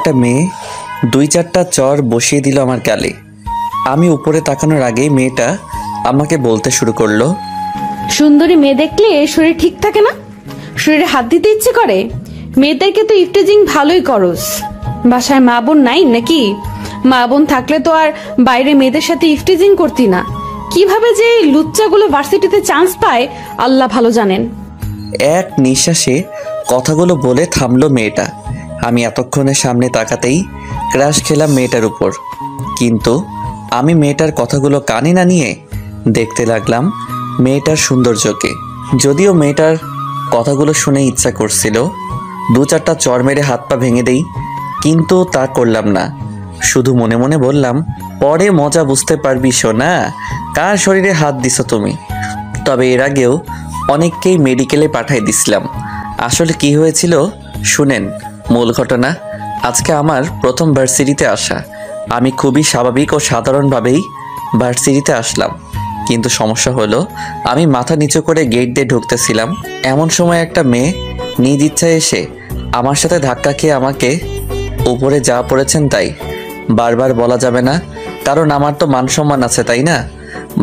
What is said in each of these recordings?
একটা মেয়ে 2-4টা চর বসিয়ে দিল আমার গালে। আমি উপরে তাকানোর আগেই মেয়েটা আমাকে বলতে শুরু করলো, সুন্দরী মেয়ে দেখলে শরীর ঠিক থাকে না? শরীরে হাত দিতে ইচ্ছে করে? মেয়েদেরকে তো ইফটেজিং ভালোই করস। বাসায় মা বোন নাই নাকি? মা বোন থাকলে তো আর বাইরে মেয়েদের সাথে ইফটেজিং করতি না। কিভাবে যে লুচ্চাগুলো ভার্সিটিতে চান্স পায় আল্লাহ ভালো জানেন। এক নিঃশ্বাসে কথাগুলো বলে থামলো মেয়েটা। আমি এতক্ষণে সামনে তাকাতেই ক্রাশ খেলাম মেয়েটার উপর। কিন্তু আমি মেয়েটার কথাগুলো কানে না নিয়ে দেখতে লাগলাম মেয়েটার সৌন্দর্যকে। যদিও মেয়েটার কথাগুলো শুনে ইচ্ছা করছিল 2-4টা চর মেরে হাত পা ভেঙে দেই, কিন্তু তা করলাম না। শুধু মনে মনে বললাম, পরে মজা বুঝতে পারবি সোনা, কার শরীরে হাত দিছো তুমি। তবে এর আগেও অনেককেই মেডিকেলে পাঠাই দিছিলাম। আসলে কি হয়েছিল শুনেন মূল ঘটনা। আজকে আমার প্রথম ভার্সিটিতে আসা। আমি খুবই স্বাভাবিক ও সাধারণভাবেই ভার্সিটিতে আসলাম, কিন্তু সমস্যা হলো আমি মাথা নিচু করে গেট দিয়ে ঢুকতেছিলাম। এমন সময় একটা মেয়ে নিজ ইচ্ছায় এসে আমার সাথে ধাক্কা খেয়ে আমাকে উপরে যা পড়েছেন তাই। বারবার বলা যাবে না, কারণ আমার তো মান সম্মান আছে, তাই না?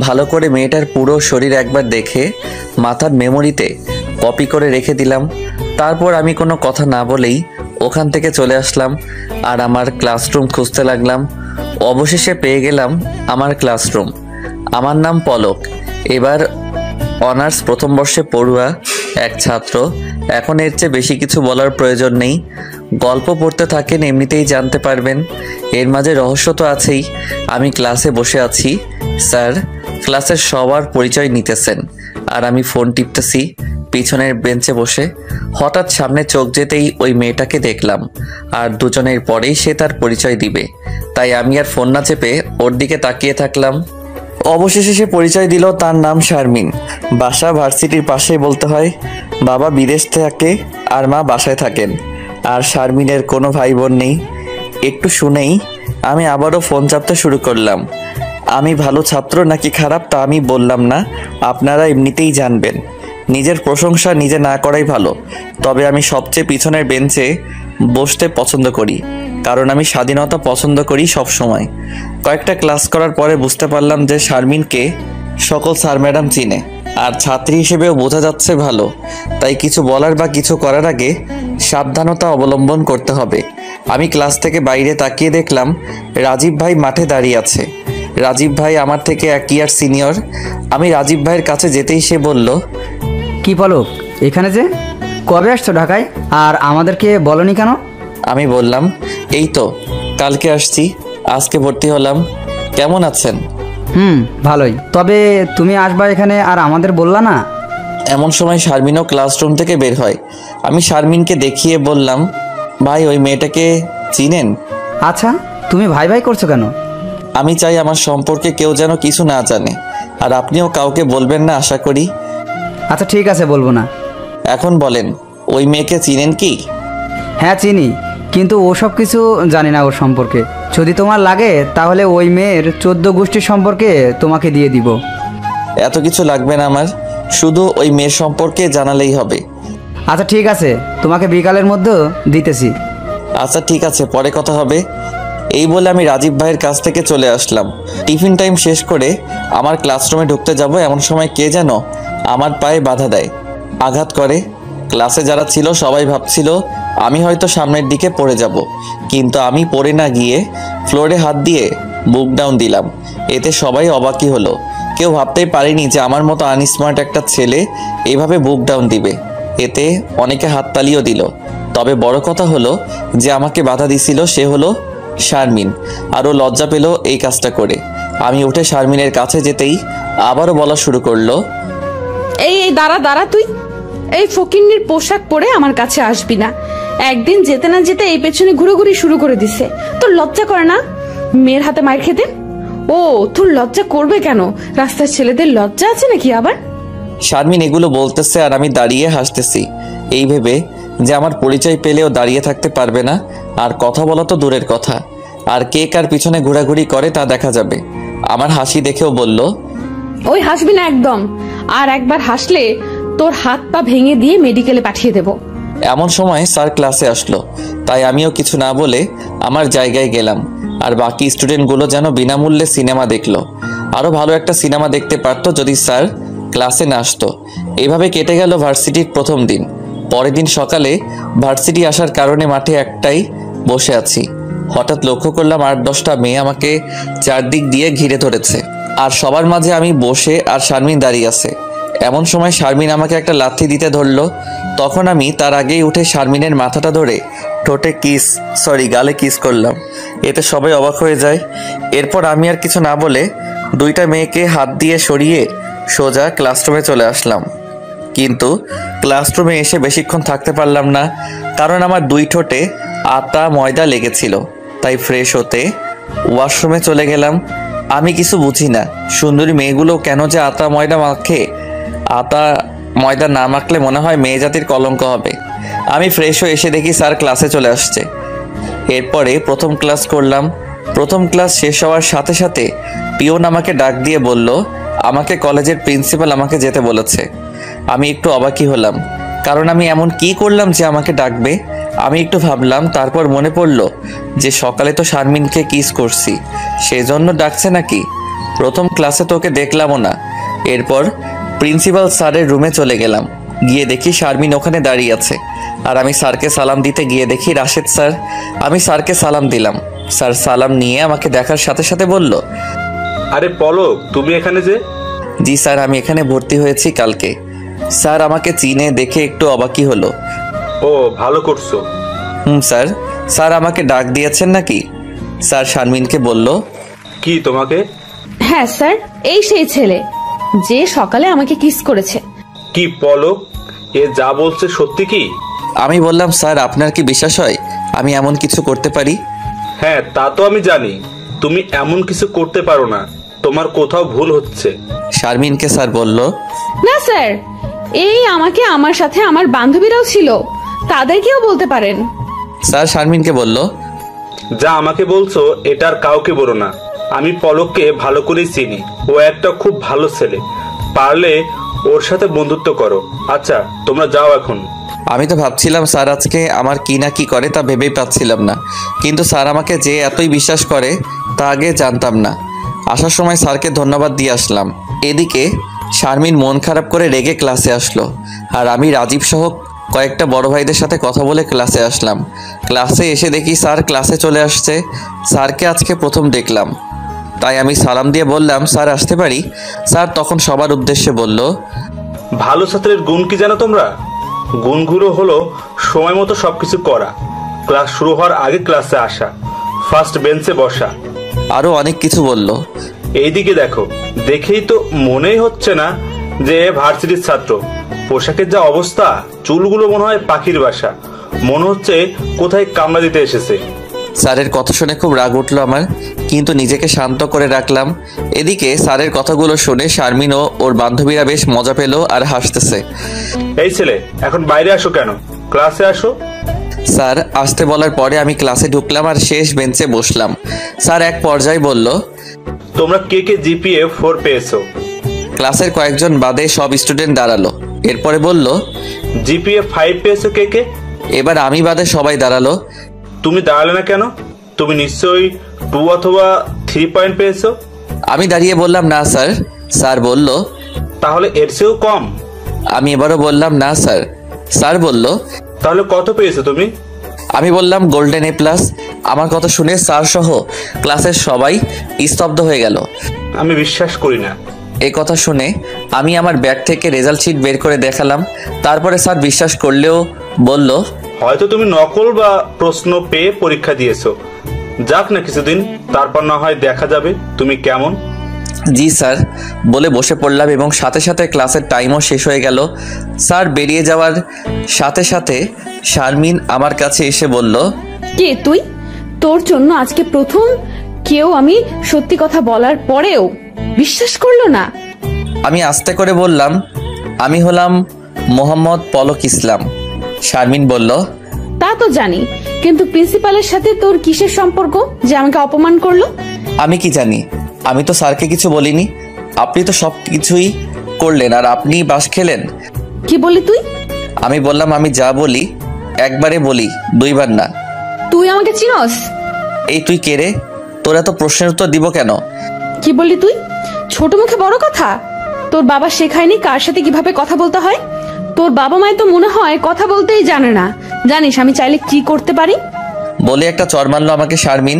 ভালো করে মেয়েটার পুরো শরীর একবার দেখে মাথার মেমোরিতে কপি করে রেখে দিলাম। তারপর আমি কোনো কথা না বলেই ওখান থেকে চলে আসলাম আর আমার ক্লাসরুম খুঁজতে লাগলাম। অবশেষে পেয়ে গেলাম আমার ক্লাসরুম। আমার নাম পলক, এবার অনার্স প্রথম বর্ষে পড়ুয়া এক ছাত্র। এখন এর চেয়ে বেশি কিছু বলার প্রয়োজন নেই। গল্প পড়তে থাকেন, এমনিতেই জানতে পারবেন। এর মাঝে রহস্য তো আছেই। আমি ক্লাসে বসে আছি, স্যার ক্লাসের সবার পরিচয় নিতেছেন আর আমি ফোন টিপতেছি পিছনের বেঞ্চে বসে। হঠাৎ সামনে চোখ যেতেই ওই মেয়েটাকে দেখলাম, আর দুজনের পরেই সে তার পরিচয় দিবে, তাই আমি আর ফোন না চেপে ওর দিকে তাকিয়ে থাকলাম। অবশেষে সে পরিচয় দিল, তার নাম শারমিন। বাসা ভার্সিটির পাশেই বলতে হয়। বাবা বিদেশ থাকে আর মা বাসায় থাকেন। আর শারমিনের কোনো ভাই বোন নেই। একটু শুনেই আমি আবারও ফোন চাপতে শুরু করলাম। আমি ভালো ছাত্র নাকি খারাপ তা আমি বললাম না, আপনারা এমনিতেই জানবেন। নিজের প্রশংসা নিজে না করাই ভালো। তবে আমি সবচেয়ে পিছনের বেঞ্চে বসতে পছন্দ করি, কারণ আমি স্বাধীনতা পছন্দ করি সব সময়। কয়েকটা ক্লাস করার পরে বুঝতে পারলাম যে শারমিনকে সকল স্যার ম্যাডাম চিনে, আর ছাত্রী হিসেবেও বোঝা যাচ্ছে ভালো। তাই কিছু বলার বা কিছু করার আগে সাবধানতা অবলম্বন করতে হবে। আমি ক্লাস থেকে বাইরে তাকিয়ে দেখলাম রাজীব ভাই মাঠে দাঁড়িয়ে আছে। রাজীব ভাই আমার থেকে 1 ইয়ার সিনিয়র। আমি রাজীব ভাইয়ের কাছে যেতেই সে বলল, কি পলক, এখানে যে কবে আসছো ঢাকায়, আর আমাদেরকে বলনি কেন? আমি বললাম, এই তো কালকে আসছি, আজকে ভর্তি হলাম। কেমন আছেন? ভালোই। তবে তুমি আসবা এখানে আর আমাদের বললা না? এমন সময় শারমিনও ক্লাসরুম থেকে বের হয়। আমি শারমিনকে দেখিয়ে বললাম, ভাই ওই মেয়েটাকে চিনেন? আচ্ছা, তুমি ভাই ভাই করছো কেন? আমি চাই আমার সম্পর্কে কেউ যেন কিছু না জানে, আর আপনিও কাউকে বলবেন না আশা করি। আচ্ছা ঠিক আছে, বলবো না। এখন বলেন, ওই মেয়েকে চিনেন কি? হ্যাঁ চিনি, কিন্তু ওসব কিছু জানি না ওর সম্পর্কে। যদি তোমার লাগে তাহলে ওই মেয়ের 14 গোষ্ঠীর সম্পর্কে তোমাকে দিয়ে দিব। এত কিছু লাগবে না আমার, শুধু ওই মেয়ের সম্পর্কে জানালেই হবে। আচ্ছা ঠিক আছে, তোমাকে বিকালের মধ্যে দিতেছি। আচ্ছা ঠিক আছে, পরে কথা হবে। এই বলে আমি রাজীব ভাইয়ের কাছ থেকে চলে আসলাম। টিফিন টাইম শেষ করে আমার ক্লাসরুমে ঢুকতে যাব, এমন সময় কে যেন আমার পায়ে বাধা দেয়, আঘাত করে। ক্লাসে যারা ছিল সবাই ভাবছিল আমি হয়তো সামনের দিকে পড়ে যাব, কিন্তু আমি পড়ে না গিয়ে ফ্লোরে হাত দিয়ে বুক ডাউন দিলাম। এতে সবাই অবাকই হলো। কেউ ভাবতেই পারেনি যে আমার মতো আনস্মার্ট একটা ছেলে এভাবে বুক ডাউন দিবে। এতে অনেকে হাততালিও দিল। তবে বড় কথা হলো যে আমাকে বাধা দিছিল সে হলো শারমিন, আরও লজ্জা পেল এই কাজটা করে। আমি উঠে শারমিনের কাছে যেতেই আবারও বলা শুরু করলো, এই দাঁড়া দাঁড়া, তুই এই ফকিন্নির পোশাক পরে আমার কাছে আসবি না। একদিন যেতে না যেতে এই পেছনে ঘুরোঘুরি শুরু করে দিছে। তোর লজ্জা করে না মেয়ের হাতে মার খেতে? ও তোর লজ্জা করবে কেন? রাস্তার ছেলেদের লজ্জা আছে নাকি আবার? শারমিন এগুলো বলতেছে আর আমি দাঁড়িয়ে হাসতেছি, এই ভেবে যে আমার পরিচয় পেলেও দাঁড়িয়ে থাকতে পারবে না, আর কথা বলা তো দূরের কথা, আর কে কার পিছনে ঘোরাঘুরি করে তা দেখা যাবে। আমার হাসি দেখেও বলল, ওই হাসবি না একদম, আর একবার হাসলে তোর হাত পা ভেঙে দিয়ে মেডিকেলে পাঠিয়ে দেব। এমন সময় স্যার ক্লাসে আসলো। তাই আমিও কিছু না বলে আমার জায়গায় গেলাম। আর বাকি স্টুডেন্টগুলো যেন বিনামূল্যে সিনেমা দেখলো। আরও ভালো একটা সিনেমা দেখতে পারতো যদি স্যার ক্লাসে না আসতো। এভাবে কেটে গেল ভার্সিটির প্রথম দিন। পরের দিন সকালে ভার্সিটি আসার কারণে মাঠে একটাই বসে আছি। হঠাৎ লক্ষ্য করলাম 8-10টা মেয়ে আমাকে চারদিক দিয়ে ঘিরে ধরেছে, আর সবার মাঝে আমি বসে আর শারমিন দাঁড়িয়ে আছে। এমন সময় শারমিন আমাকে একটা লাথি দিতে ধরলো। তখন আমি তার আগেই উঠে শারমিনের মাথাটা ধরে ঠোঁটে গালে কিস করলাম। এতে সবাই অবাক হয়ে যায়। এরপর আমি আর কিছু না বলে 2টা মেয়েকে হাত দিয়ে সরিয়ে সোজা ক্লাসরুমে চলে আসলাম। কিন্তু ক্লাসরুমে এসে বেশিক্ষণ থাকতে পারলাম না, কারণ আমার 2 ঠোঁটে আটা ময়দা লেগেছিল। তাই ফ্রেশ হতে ওয়াশরুমে চলে গেলাম। আমি কিছু বুঝি না, সুন্দরী মেয়েগুলো কেন যে আটা ময়দা মাখে। আটা ময়দা না মাখলে মনে হয় মেয়ে জাতির কলঙ্ক হবে। আমি ফ্রেশ হয়ে এসে দেখি স্যার ক্লাসে চলে আসছে। এরপরে প্রথম ক্লাস করলাম। প্রথম ক্লাস শেষ হওয়ার সাথে সাথে পিয়ন আমাকে ডাক দিয়ে বলল আমাকে কলেজের প্রিন্সিপাল আমাকে যেতে বলেছে। আমি একটু অবাকই হলাম, কারণ আমি এমন কি করলাম যে আমাকে ডাকবে। আমি একটু ভাবলাম, তারপর মনে পড়ল যে সকালে তো শারমিনকে কিস করছি, সেজন্য ডাকছে নাকি। প্রথম ক্লাসে তোকে দেখলামও না। এরপর প্রিন্সিপাল স্যারের রুমে চলে গেলাম। গিয়ে দেখি শারমিন ওখানে দাঁড়িয়ে আছে, আর আমি স্যারকে সালাম দিতে গিয়ে দেখি রাশেদ স্যার। আমি স্যারকে সালাম দিলাম। স্যার সালাম নিয়ে আমাকে দেখার সাথে সাথে বলল, আরে পলক, তুমি এখানে যে? জি স্যার, আমি এখানে ভর্তি হয়েছি কালকে। স্যার আমাকে চিনে দেখে একটু অবাকই হলো। ও, ভালো করছো। স্যার। স্যার আমাকে ডাক দিয়েছেন নাকি? স্যার শারমিনকে বলল। কি তোমাকে? হ্যাঁ স্যার, এই সেই ছেলে যে সকালে আমাকে কিস করেছে। কি পলক, এ যা বলছে সত্যি কি? আমি বললাম, স্যার আপনার কি বিশ্বাস হয় আমি এমন কিছু করতে পারি? হ্যাঁ, তা তো আমি জানি তুমি এমন কিছু করতে পারো না, তোমার কোথাও ভুল হচ্ছে। শারমিনকে স্যার বলল। না স্যার, এই আমাকে আমার সাথে আমার বান্ধবীরাও ছিল, তাদেরকেও বলতে পারেন। স্যার শারমিনকে বলল, যা আমাকে বলছো এটা আর কাউকে বলো না। আমি পলককে ভালো করেই চিনি, ও একটা খুব ভালো ছেলে, পারলে ওর সাথে বন্ধুত্ব করো। আচ্ছা, তোমরা যাও এখন। আমি তো ভাবছিলাম স্যার আজকে আমার কি না কি করে, তা ভেবেই পাচ্ছিলাম না। কিন্তু স্যার আমাকে যে এতই বিশ্বাস করে তা আগে জানতাম না। আসার সময় স্যারকে ধন্যবাদ দিয়ে আসলাম। এদিকে শারমিন মন খারাপ করে রেগে ক্লাসে আসলো, আর আমি রাজীব সহ কয়েকটা বড় ভাইদের সাথে কথা বলে ক্লাসে আসলাম। ক্লাসে এসে দেখি স্যার ক্লাসে চলে আসছে। স্যারকে আজকে প্রথম দেখলাম, তাই আমি সালাম দিয়ে বললাম, স্যার আসতে পারি? স্যার তখন সবার উদ্দেশ্যে বলল, ভালো ছাত্রের গুণ কি জানো তোমরা? গুণগুলো হলো সময় মতো সবকিছু করা, ক্লাস শুরু হওয়ার আগে ক্লাসে আসা, ফার্স্ট বেঞ্চে বসা, আরও অনেক কিছু বলল। এইদিকে দেখো, দেখেই তো মনেই হচ্ছে না যে ভার্সিটির ছাত্র। পোশাকের যা অবস্থা, চুলগুলো মনে হয় পাখির বাসা, মনে হচ্ছে কোথায় কামড়া দিতে এসেছে। স্যারের কথা শুনে খুব রাগ উঠলো আমার, কিন্তু নিজেকে শান্ত করে রাখলাম। এদিকে স্যারের কথাগুলো শুনে শারমিন ও ওর বান্ধবীরা বেশ মজা পেল আর হাসতেছে। এই ছেলে, এখন বাইরে আসো কেন? ক্লাসে আসো। স্যার আসতে বলার পরে আমি ক্লাসে ঢুকলাম আর শেষ বেঞ্চে বসলাম। স্যার এক পর্যায়ে বলল, তোমরা কে কে জিপিএ 4 পেয়েছো? ক্লাসের কয়েকজন বাদে সব স্টুডেন্ট দাঁড়ালো। এরপরে বলল, জিপিএ 5 পেয়েছো কে কে? এবার আমি বাদে সবাই দাঁড়ালো। তুমি দাঁড়ালে না কেন? তুমি নিশ্চয়ই 2 অথবা 3 পয়েন্ট পেয়েছো। আমি দাঁড়িয়ে বললাম, না স্যার। স্যার বলল, তাহলে এর চেয়েও কম? আমি এবারও বললাম, না স্যার। স্যার বলল, তাহলে কত পেয়েছো তুমি? আমি বললাম, গোল্ডেন A+। আমার কথা শুনে স্যার সহ ক্লাসের সবাই স্তব্ধ হয়ে গেল। আমি বিশ্বাস করি না। এই কথা শুনে আমি আমার ব্যাগ থেকে রেজাল্ট শিট বের করে দেখালাম। তারপরে স্যার বিশ্বাস করলেও বলল, হয়তো তুমি নকল বা প্রশ্ন পেয়ে পরীক্ষা দিয়েছো, যাক না কিছুদিন, তারপর না হয় দেখা যাবে তুমি কেমন। জি স্যার বলে বসে পড়লাম, এবং সাথে সাথে ক্লাসের টাইমও শেষ হয়ে গেল। স্যার বেরিয়ে যাওয়ার সাথে সাথে শারমিন আমার কাছে এসে বলল, কে তুই? তোর জন্য আজকে প্রথম কেউ আমি সত্যি কথা বলার পরেও বিশ্বাস করলো না। আমি আস্তে করে বললাম, আমি হলাম মোহাম্মদ পলক ইসলাম। শারমিন বলল, তা তো জানি, কিন্তু প্রিন্সিপালের সাথে তোর কিসের সম্পর্ক যে আমাকে অপমান করলো? আমি কি জানি, আমি তো স্যারকে কিছু বলিনি। আপনি তো সব কিছুই করলেন আর আপনি বাস খেলেন। কি বলি তুই? আমি বললাম, আমি যা বলি একবারে বলি, 2বার না। তুই আমাকে চিনস? এই তুই কে রে? তোর এত প্রশ্নের উত্তর দিব কেন? কি বললি তুই? ছোট মুখে বড় কথা? তোর বাবা শেখায়নি কার সাথে কিভাবে কথা বলতে হয়? তোর বাবা মায় তো মনে হয় কথা বলতেই জানে না। জানিস আমি চাইলে কি করতে পারি? বলে একটা চড় মারলো আমাকে শারমিন।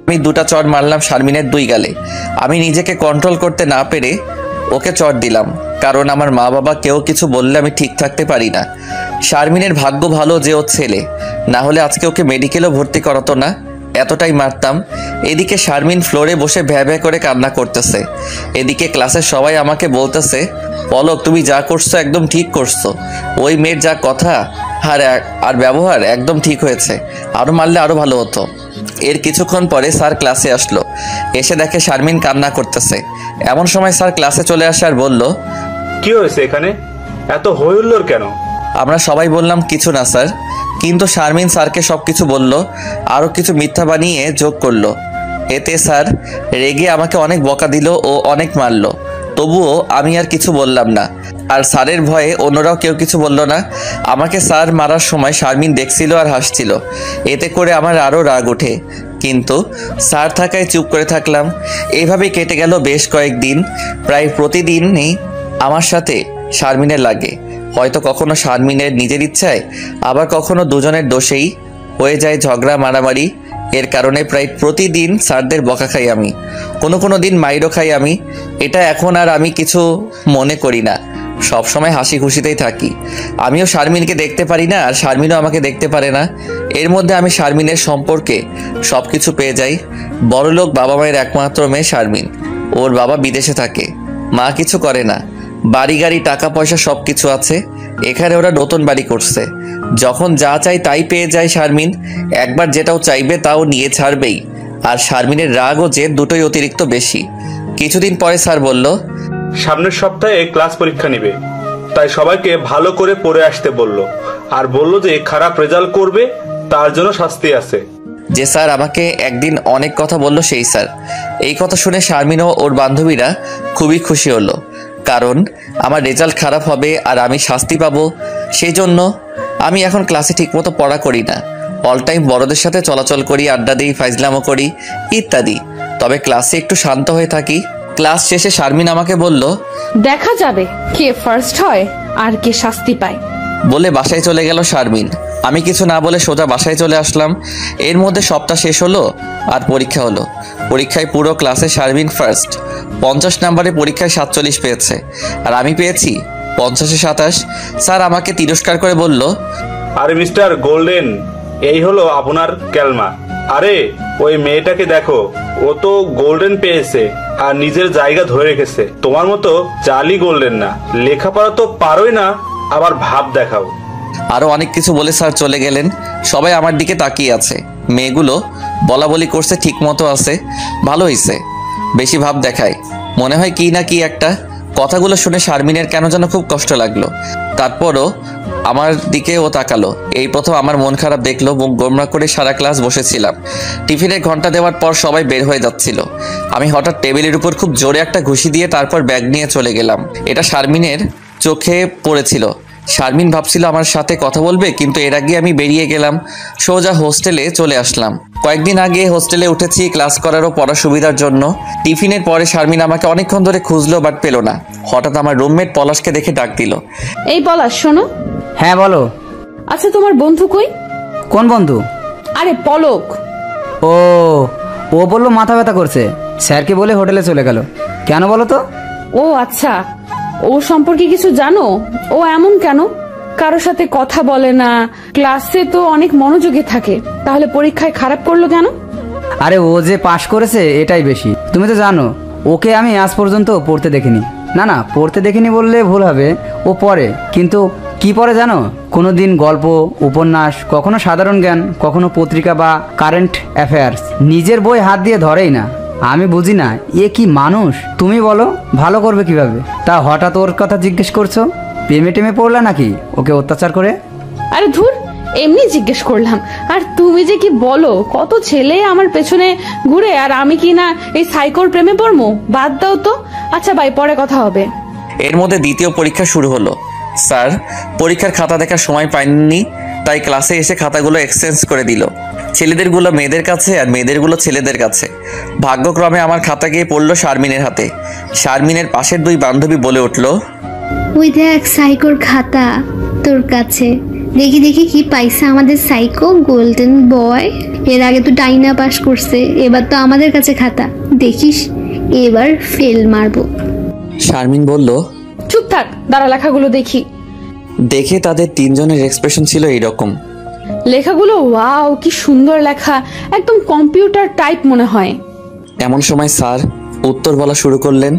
আমি দুটা চড় মারলাম শারমিনের দুই গালে। আমি নিজেকে কন্ট্রোল করতে না পেরে ওকে চড় দিলাম, কারণ আমার মা বাবা কেউ কিছু বললে আমি ঠিক থাকতে পারি না। শারমিনের ভাগ্য ভালো যে ও ছেলে, না হলে আজকে ওকে মেডিকেলও ভর্তি করাতো না, এতটাই মারতাম। এদিকে শারমিন ফ্লোরে বসে ভ্যা ভ্যা করে কান্না করতেছে, এদিকে ক্লাসের সবাই আমাকে বলতেছে, পলক তুমি যা করছো একদম ঠিক করছো, ওই মেয়ের যা কথা আর ব্যবহার একদম ঠিক হয়েছে, আরও মারলে আরও ভালো হতো। এর কিছুক্ষণ পরে স্যার ক্লাসে আসলো, এসে দেখে শারমিন কান্না করতেছে। এমন সময় স্যার ক্লাসে চলে আসে আর বলল, কি হয়েছে এখানে? এত হইহুল্লোড় কেন? আমরা সবাই বললাম কিছু না স্যার, কিন্তু শারমিন স্যারকে সব কিছু বলল, আরও কিছু মিথ্যা বানিয়ে যোগ করলো। এতে স্যার রেগে আমাকে অনেক বকা দিল ও অনেক মারলো। তবুও আমি আর কিছু বললাম না, আর স্যারের ভয়ে অন্যরাও কেউ কিছু বলল না। আমাকে স্যার মারার সময় শারমিন দেখছিল আর হাসছিল, এতে করে আমার আরও রাগ ওঠে, কিন্তু স্যার থাকায় চুপ করে থাকলাম। এইভাবেই কেটে গেল বেশ কয়েকদিন। প্রায় প্রতিদিনই আমার সাথে শারমিনের লাগে, হয়তো কখনো শারমিনের নিজের ইচ্ছায়, আবার কখনো দুজনের দোষেই হয়ে যায় ঝগড়া মারামারি। এর কারণে প্রায় প্রতিদিন স্যারদের বকা খাই আমি, কোনো দিন মাইরও খাই আমি। এটা এখন আর আমি কিছু মনে করি না, সব সময় হাসি খুশিতেই থাকি। আমিও শারমিনকে দেখতে পারি না, আর শারমিনও আমাকে দেখতে পারে না। এর মধ্যে আমি শারমিনের সম্পর্কে সব কিছু পেয়ে যাই। বড়লোক বাবা মায়ের একমাত্র মেয়ে শারমিন, ওর বাবা বিদেশে থাকে, মা কিছু করে না, বাড়ি গাড়ি টাকা পয়সা সব কিছু আছে। এখানে ওরা নতুন বাড়ি করছে, যখন যা চাই তাই পেয়ে যায় শারমিন। একবার যেটাও চাইবে তাও নিয়ে ছাড়বেই। আর শারমিনের রাগ ও জেদ দুটোই অতিরিক্ত বেশি। কিছুদিন পরে স্যার বলল, সামনের সপ্তাহে ক্লাস পরীক্ষা নিবে, তাই সবাইকে ভালো করে পড়ে আসতে বলল, আর বলল যে খারাপ রেজাল্ট করবে তার জন্য শাস্তি আছে। যে স্যার আমাকে একদিন অনেক কথা বলল সেই স্যার। এই কথা শুনে শারমিন ও ওর বান্ধবীরা খুবই খুশি হলো, কারণ আমার রেজাল্ট খারাপ হবে আর আমি শাস্তি পাবো। সেই জন্য আমি এখন ক্লাসে ঠিকমতো পড়া করি না, অল টাইম বড়দের সাথে চলাচল করি, আড্ডা দিই, ফাইজলামো করি ইত্যাদি। তবে ক্লাসে একটু শান্ত হয়ে থাকি। ক্লাস শেষে শারমিন আমাকে বলল, দেখা যাবে কে ফার্স্ট হয় আর কে শাস্তি পায়। বলে বাসায় চলে গেল শারমিন। আমি কিছু না বলে সোজা বাসায় চলে আসলাম। এর মধ্যে সপ্তাহ শেষ হলো আর পরীক্ষা হলো। পরীক্ষায় পুরো ক্লাসে শারমিন ফার্স্ট, 50 নম্বরে পরীক্ষায় 47 পেয়েছে, আর আমি পেয়েছি 50-এ 27। স্যার আমাকে তিরস্কার করে বলল, আরে মিস্টার গোল্ডেন, এই হলো আপনার ক্যালমা। আরে ওই মেয়েটাকে দেখো, ও তো গোল্ডেন পেয়েছে আর নিজের জায়গা ধরে রেখেছে। তোমার মতো জালি গোল্ডেন না, লেখাপড়া তো পারোই না, আবার ভাব দেখাও। আরও অনেক কিছু বলে স্যার চলে গেলেন। সবাই আমার দিকে তাকিয়ে আছে। মেয়েগুলো বলা বলি করছে, ঠিক মতো আছে, ভালো হয়েছে, বেশি ভাব দেখায়, মনে হয় কি না কি একটা। কথাগুলো শুনে শারমিনের কেন যেন খুব কষ্ট লাগলো। তারপরও আমার দিকে ও তাকালো। এই প্রথম আমার মন খারাপ দেখলো। মুখ গোমরা করে সারা ক্লাস বসেছিলাম। টিফিনের ঘন্টা দেওয়ার পর সবাই বের হয়ে যাচ্ছিল। আমি হঠাৎ টেবিলের উপর খুব জোরে একটা ঘুষি দিয়ে তারপর ব্যাগ নিয়ে চলে গেলাম। এটা শারমিনের চোখে পড়েছিল। শারমিন ভাবছিল আমার সাথে কথা বলবে, কিন্তু এর আগে আমি বেরিয়ে গেলাম, সোজা হোস্টেলে চলে আসলাম। কয়েকদিন আগে হোস্টেলে উঠেছি ক্লাস করার ও পড়ার সুবিধার জন্য। টিফিনের পরে শারমিন আমাকে অনেকক্ষণ ধরে খুঁজলো, বাট পেল না। হঠাৎ আমার রুমমেট পলাশকে দেখে ডাক দিল। এই পলাশ শোনো। হ্যাঁ বলো। আচ্ছা তোমার বন্ধু কই? কোন বন্ধু? আরে পলক। ও বললো মাথা ব্যথা করছে, স্যারকে বলে হোটেলে চলে গেল। কেন বলো তো? ও আচ্ছা, ও সম্পর্কে কিছু জানো? ও এমন কেন? কারোর সাথে কথা বলে না, ক্লাসে তো অনেক মনোযোগী থাকে, তাহলে পরীক্ষায় খারাপ করলো কেন? আরে ও যে পাশ করেছে এটাই বেশি। তুমি তো জানো ওকে আমি আজ পর্যন্ত পড়তে দেখিনি। না পড়তে দেখিনি বললে ভুল হবে, ও পড়ে, কিন্তু কি পড়ে জানো? কোনো দিন গল্প, উপন্যাস, কখনো সাধারণ জ্ঞান, কখনো পত্রিকা বা কারেন্ট অ্যাফেয়ার্স। নিজের বই হাত দিয়ে ধরেই না। আমি বুঝি না এ কি মানুষ। তুমি বলো ভালো করবে কিভাবে? তা হঠাৎ ওর কথা জিজ্ঞেস করছো? প্রেমে টেমে পড়লা নাকি ওকে অত্যাচার করে? আরে ধুর, এমনি জিজ্ঞেস করলাম। আর তুমি যে কি বলো, কত ছেলে আমার পেছনে ঘুরে, আর আমি কি না এই সাইকোর প্রেমে পড়বো? বাদ দাও তো। আচ্ছা ভাই, পরে কথা হবে। এর মধ্যে দ্বিতীয় পরীক্ষা শুরু হলো। স্যার পরীক্ষার খাতা দেখার সময় পাইনি, তাই ক্লাসে এসে খাতাগুলো এক্সচেঞ্জ করে দিল। ছেলেদেরগুলো মেয়েদের কাছে আর মেয়েদেরগুলো ছেলেদের কাছে। ভাগ্যক্রমে আমার খাতা গিয়ে পড়লো শারমিনের হাতে। শারমিনের পাশের দুই বান্ধবী বলে উঠল, ওই দেখ সাইকোর খাতা তোর কাছে, দেখি দেখি কি পাইছে আমাদের সাইকো গোল্ডেন বয়। এর আগে তো ডাইনা পাস করছে, এবার তো আমাদের কাছে খাতা, দেখিস এবার ফেল মারবো। শারমিন বলল, চুপ থাক, দাঁড়া লেখাগুলো দেখি। দেখে তাদের তিনজনের এক্সপ্রেশন ছিল এইরকম। লেখাগুলো ওয়াও, কি সুন্দর লেখা, একদম কম্পিউটার টাইপ মনে হয়। এমন সময় স্যার উত্তর বলা শুরু করলেন।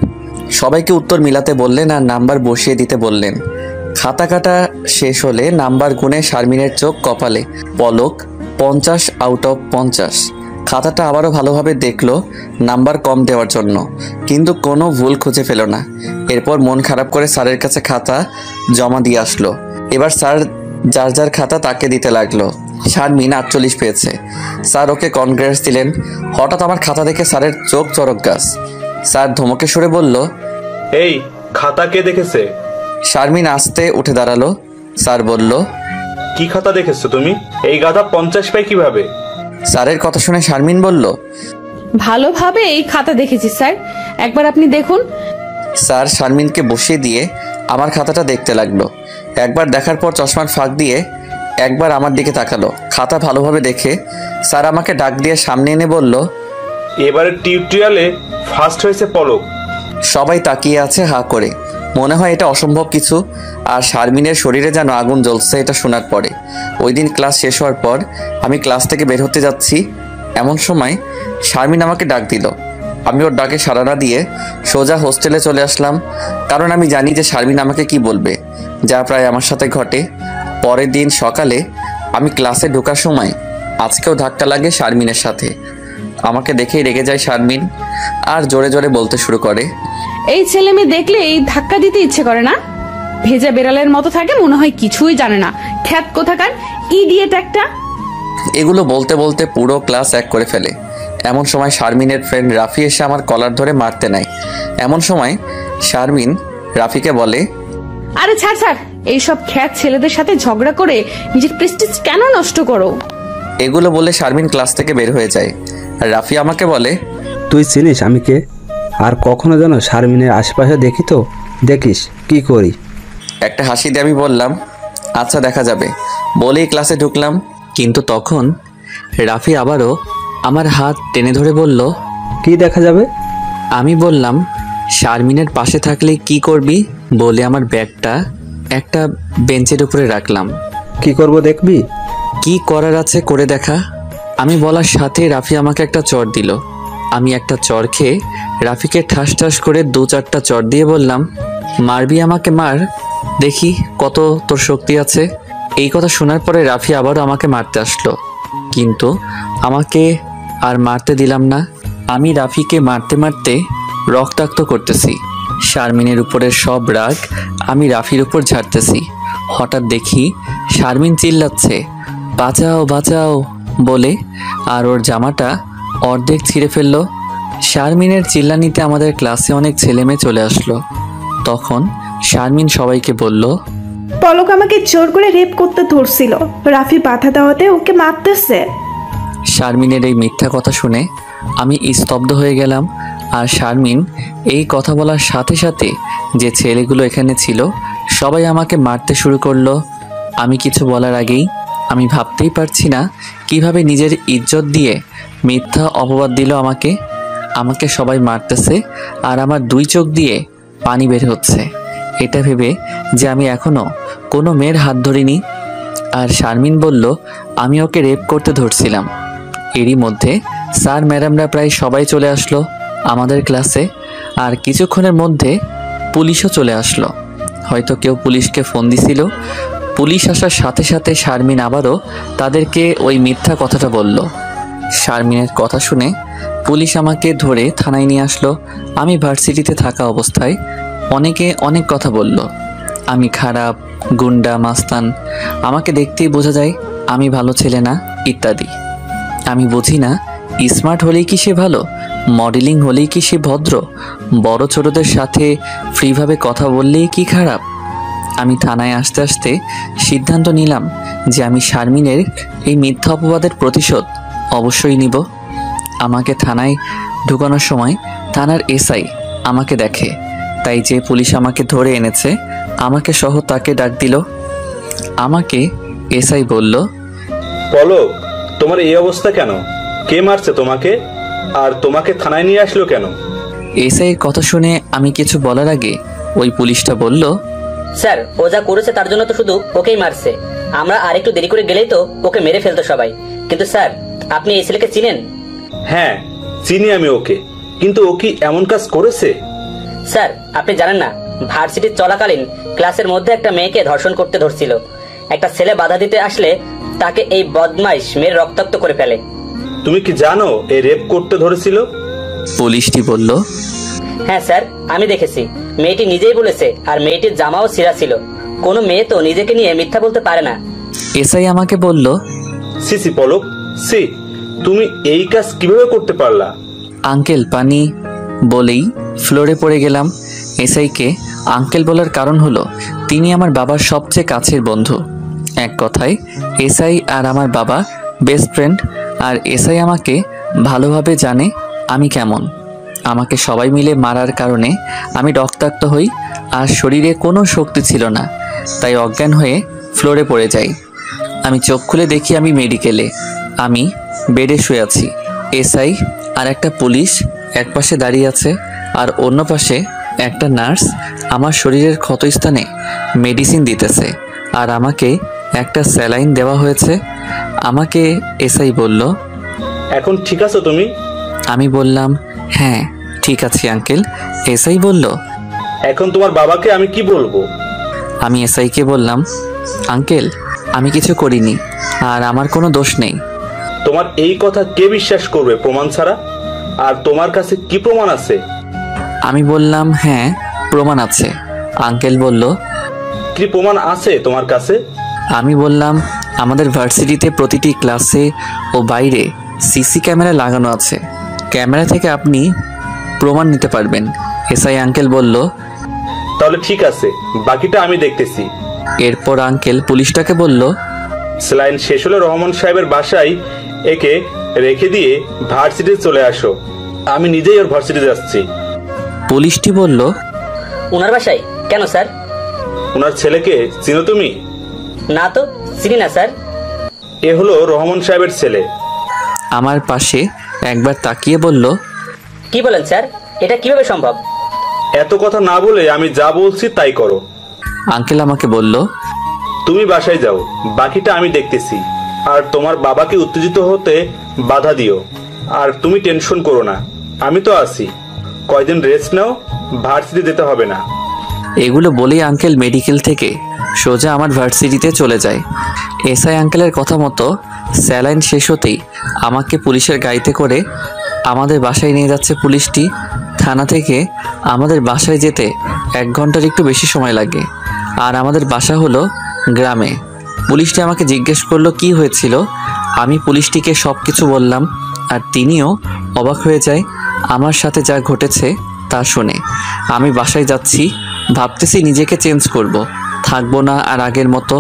সবাইকে উত্তর মিলাতে বললেন আর নাম্বার বসিয়ে দিতে বললেন। খাতা কাটা শেষ হলে নাম্বার গুনে শারমিনের চোখ কপালে, পলক 50 আউট অফ 50। খাতাটা আবারও ভালোভাবে দেখলো নাম্বার কম দেওয়ার জন্য, কিন্তু কোনো ভুল খুঁজে পেল না। এরপর মন খারাপ করে স্যারের কাছে খাতা জমা দিয়ে আসলো। এবার স্যার যার যার খাতা তাকে দিতে লাগলো। শারমিন 48 পেয়েছে। স্যার ওকে কনগ্রেটস দিলেন। হঠাৎ আমার খাতা দেখে স্যারের চোখ চরক গাছ। স্যার ধমকে সরে বলল, এই খাতা কে দেখেছে? শারমিন আস্তে উঠে দাঁড়ালো। স্যার বলল, কি খাতা দেখেছো তুমি? এই গাধা 50 পায় কিভাবে? স্যারের কথা শুনে শারমিন বলল, ভালোভাবে এই খাতা দেখেছি স্যার, একবার আপনি দেখুন। স্যার শারমিনকে বসিয়ে দিয়ে আমার খাতাটা দেখতে লাগলো। একবার দেখার পর চশমার ফাঁক দিয়ে একবার আমার দিকে তাকালো। খাতা ভালোভাবে দেখে স্যার আমাকে ডাক দিয়ে সামনে এনে বলল, এবারে টিউটোরিয়ালে ফার্স্ট হয়েছে পলক। সবাই তাকিয়ে আছে হা করে, মনে হয় এটা অসম্ভব কিছু। আর শারমিনের শরীরে যেন আগুন জ্বলছে এটা শোনার পরে। ওই দিন ক্লাস শেষ হওয়ার পর আমি ক্লাস থেকে বের হতে যাচ্ছি, এমন সময় শারমিন আমাকে ডাক দিল। আমি ওর ডাকে সাড়া না দিয়ে সোজা হোস্টেলে চলে আসলাম, কারণ আমি জানি যে শারমিন আমাকে কি বলবে, যা প্রায় আমার সাথে ঘটে। পরের দিন সকালে আমি ক্লাসে ঢোকার সময় আজকেও ধাক্কা লাগে শারমিনের সাথে। আমাকে দেখেই রেগে যায় শারমিন আর জোরে জোরে বলতে শুরু করে, এই ছেলে মেয়ে দেখলে এই ধাক্কা দিতে ইচ্ছে করে না? ভেজা বেড়ালের মতো থাকে, মনে হয় কিছুই জানে না, খ্যাত কোথাকার ইডিয়েট একটা। এগুলো বলতে বলতে পুরো ক্লাস এক করে ফেলে। এমন সময় শারমিনের ফ্রেন্ড রাফি এসে আমার কলার ধরে মারতে নেয়। এমন সময় শারমিন রাফিকে বলে, আরে ছাড় ছাড়, এইসব খ্যাত ছেলেদের সাথে ঝগড়া করে নিজের প্রেস্টিজ কেন নষ্ট করো? এগুলো বলে শারমিন ক্লাস থেকে বের হয়ে যায়। আর রাফি আমাকে বলে, তুই চিনিস আমি কে? আর কখনো যেন শারমিনের আশেপাশে দেখি তো দেখিস কি করি। একটা হাসি দিয়ে আমি বললাম, আচ্ছা দেখা যাবে, বলেই ক্লাসে ঢুকলাম। কিন্তু তখন রাফি আবারও আমার হাত টেনে ধরে বলল, কি দেখা যাবে? আমি বললাম, শারমিনের পাশে থাকলে কি করবি? বলে আমার ব্যাগটা একটা বেঞ্চের উপরে রাখলাম। কি করব দেখবি? কি করার আছে করে দেখা। আমি বলার সাথে রাফি আমাকে একটা চড় দিল। আমি একটা চড় খেয়ে রাফিকে ঠাস ঠাস করে 2-4টা চড় দিয়ে বললাম, মারবি আমাকে মার, দেখি কত তোর শক্তি আছে। এই কথা শোনার পরে রাফি আবারও আমাকে মারতে আসলো, কিন্তু আমাকে আর মারতে দিলাম না। আমি রাফিকে মারতে মারতে রক্তাক্ত করতেছি। শারমিনের উপরের সব রাগ আমি রাফির উপর ঝাড়তেছি। হঠাৎ দেখি শারমিন চিল্লাচ্ছে, বাঁচাও বাঁচাও বলে, আর ওর জামাটা অর্ধেক ছিঁড়ে ফেললো। শারমিনের চিল্লানিতে আমাদের ক্লাসে অনেক ছেলেমেয়ে চলে আসলো। তখন শারমিন সবাইকে বলল, পলক আমাকে জোর করে রেপ করতে ধরছিল, রাফি বাধা দেওয়াতে ওকে মারতেছে। শারমিনের এই মিথ্যা কথা শুনে আমি স্তব্ধ হয়ে গেলাম। আর শারমিন এই কথা বলার সাথে সাথে যে ছেলেগুলো এখানে ছিল সবাই আমাকে মারতে শুরু করলো। আমি কিছু বলার আগেই আমি ভাবতেই পারছি না কিভাবে নিজের ইজ্জত দিয়ে মিথ্যা অপবাদ দিল আমাকে। আমাকে সবাই মারতেছে আর আমার 2 চোখ দিয়ে পানি বের হচ্ছে, এটা ভেবে যে আমি এখনো কোনো মেয়ের হাত ধরিনি। আর শারমিন বলল আমি ওকে রেপ করতে ধরছিলাম। এরই মধ্যে স্যার ম্যাডামরা প্রায় সবাই চলে আসলো আমাদের ক্লাসে। আর কিছুক্ষণের মধ্যে পুলিশও চলে আসলো। হয়তো কেউ পুলিশকে ফোন দিছিল। পুলিশ আসার সাথে সাথে শারমিন আবারও তাদেরকে ওই মিথ্যা কথাটা বলল। শারমিনের কথা শুনে পুলিশ আমাকে ধরে থানায় নিয়ে আসলো। আমি ভার্সিটিতে থাকা অবস্থায় অনেকে অনেক কথা বলল, আমি খারাপ, গুন্ডা, মাস্তান, আমাকে দেখতেই বোঝা যায় আমি ভালো ছেলে না ইত্যাদি। আমি বুঝি না স্মার্ট হলেই কি সে ভালো, মডেলিং হলেই কি সে ভদ্র, বড় ছোটদের সাথে ফ্রিভাবে কথা বললেই কি খারাপ। আমি থানায় আসতে আসতে সিদ্ধান্ত নিলাম যে আমি শারমিনের এই মিথ্যা অপবাদের প্রতিশোধ অবশ্যই নিব। আমাকে থানায় ঢুকানোর সময় থানার এসআই আমাকে দেখে, তাই যে পুলিশ আমাকে ধরে এনেছে আমাকে সহ তাকে ডাক দিল। আমাকে এসআই বলল, পলক, তোমার এই অবস্থা কেন? কে মারছে তোমাকে? আর তোমাকে থানায় নিয়ে আসলো কেন? এসআইয়ের কথা শুনে আমি কিছু বলার আগে ওই পুলিশটা বলল, স্যার, ও যা করেছে তার জন্য তো শুধু ওকেই মারছে। আমরা আর একটু দেরি করে গেলেই তো ওকে মেরে ফেলতো সবাই। কিন্তু স্যার, আপনি এই ছেলেকে চিনেন? হ্যাঁ, চিনি আমি ওকে, কিন্তু ও কি এমন কাজ করেছে? স্যার, আপনি জানেন না, ভার্সিটির চলাকালীন ক্লাসের মধ্যে একটা মেয়েকে ধর্ষণ করতে ধরছিল। একটা ছেলে বাধা দিতে আসলে তাকে এই বদমাইশ মেয়ের রক্তাক্ত করে ফেলে। তুমি কি জানো এই রেপ করতে ধরেছিল? পুলিশটি বলল, হ্যাঁ স্যার, আমি দেখেছি। মেয়েটি নিজেই বলেছে, আর মেয়েটির জামাও ছিঁড়া ছিল। কোনো মেয়ে তো নিজেকে নিয়ে মিথ্যা বলতে পারে না। এসআই আমাকে বলল, সি সি পলক, সি, তুমি এই কাজ কিভাবে করতে পারলা? আঙ্কেল পানি বলেই ফ্লোরে পড়ে গেলাম। এসআইকে আঙ্কেল বলার কারণ হলো তিনি আমার বাবার সবচেয়ে কাছের বন্ধু। এক কথায় এসআই আর আমার বাবা বেস্ট ফ্রেন্ড। আর এসআই আমাকে ভালোভাবে জানে আমি কেমন। আমাকে সবাই মিলে মারার কারণে আমি রক্তাক্ত হই, আর শরীরে কোনো শক্তি ছিল না, তাই অজ্ঞান হয়ে ফ্লোরে পড়ে যাই। আমি চোখ খুলে দেখি আমি মেডিকেলে, আমি বেডে শুয়ে আছি। এসআই আর একটা পুলিশ এক পাশে দাঁড়িয়ে আছে, আর অন্য পাশে একটা নার্স আমার শরীরের ক্ষতস্থানে মেডিসিন দিতেছে, আর আমাকে একটা স্যালাইন দেওয়া হয়েছে। আমাকে এসআই বলল, এখন ঠিক আছো তুমি? আমি বললাম, হ্যাঁ ঠিক আছে আঙ্কেল। এসআই বলল, এখন তোমার বাবাকে আমি কি বলবো? আমি এসআইকে বললাম, আঙ্কেল আমি কিছু করিনি, আর আমার কোনো দোষ নেই। তোমার এই কথা কে বিশ্বাস করবে প্রমাণ ছাড়া? আর তোমার কাছে কি প্রমাণ আছে? আমি বললাম, হ্যাঁ প্রমাণ আছে। আঙ্কেল বলল, কি প্রমাণ আছে তোমার কাছে? আমি বললাম, আমাদের ভার্সিটিতে প্রতিটি ক্লাসে ও বাইরে সিসি ক্যামেরা লাগানো আছে, ক্যামেরা থেকে আপনি প্রমাণ নিতে পারবেন। এসআই আঙ্কেল বলল, তাহলে ঠিক আছে, বাকিটা আমি দেখতেছি। এরপর আঙ্কেল পুলিশটাকে বলল, স্যালাইন শেষ হলে রহমান সাহেবের বাসায় একে রেখে দিয়ে ভার্সিটি চলে আসো। আমি নিজেই ওর ভার্সিটি যাচ্ছি। পুলিশটি বলল, ওনার বাসায় কেন স্যার? ওনার ছেলেকে চিনো তুমি? না তো, চিনি না স্যার। এ হলো রহমান সাহেবের ছেলে। আমার পাশে একবার তাকিয়ে বলল, কি বলেন স্যার? এটা কিভাবে সম্ভব? এত কথা না বলে আমি যা বলছি তাই করো। আঙ্কেল আমাকে বলল, তুমি বাসায় যাও, বাকিটা আমি দেখতেছি। আর তোমার বাবাকে উত্তেজিত হতে বাধা দিও। আর তুমি টেনশন করো না, আমি তো আছি। কয়দিন রেস্ট নাও, ভার্সিটি যেতে হবে না। এগুলো বলেই আঙ্কেল মেডিকেল থেকে সোজা আমার ভার্সিটিতে চলে যায়। এসআই আঙ্কেলের কথা মতো স্যালাইন শেষ হতেই আমাকে পুলিশের গাড়িতে করে আমাদের বাসায় নিয়ে যাচ্ছে পুলিশটি। থানা থেকে আমাদের বাসায় যেতে 1 ঘন্টার একটু বেশি সময় লাগে, আর আমাদের বাসা হলো গ্রামে। পুলিশটি আমাকে জিজ্ঞেস করলো কি হয়েছিল। আমি পুলিশটিকে সব কিছু বললাম, আর তিনিও অবাক হয়ে যায় আমার সাথে যা ঘটেছে তা শুনে। আমি বাসায় যাচ্ছি, ভাবতেছি নিজেকে চেঞ্জ করব, থাকবো না আর আগের মতো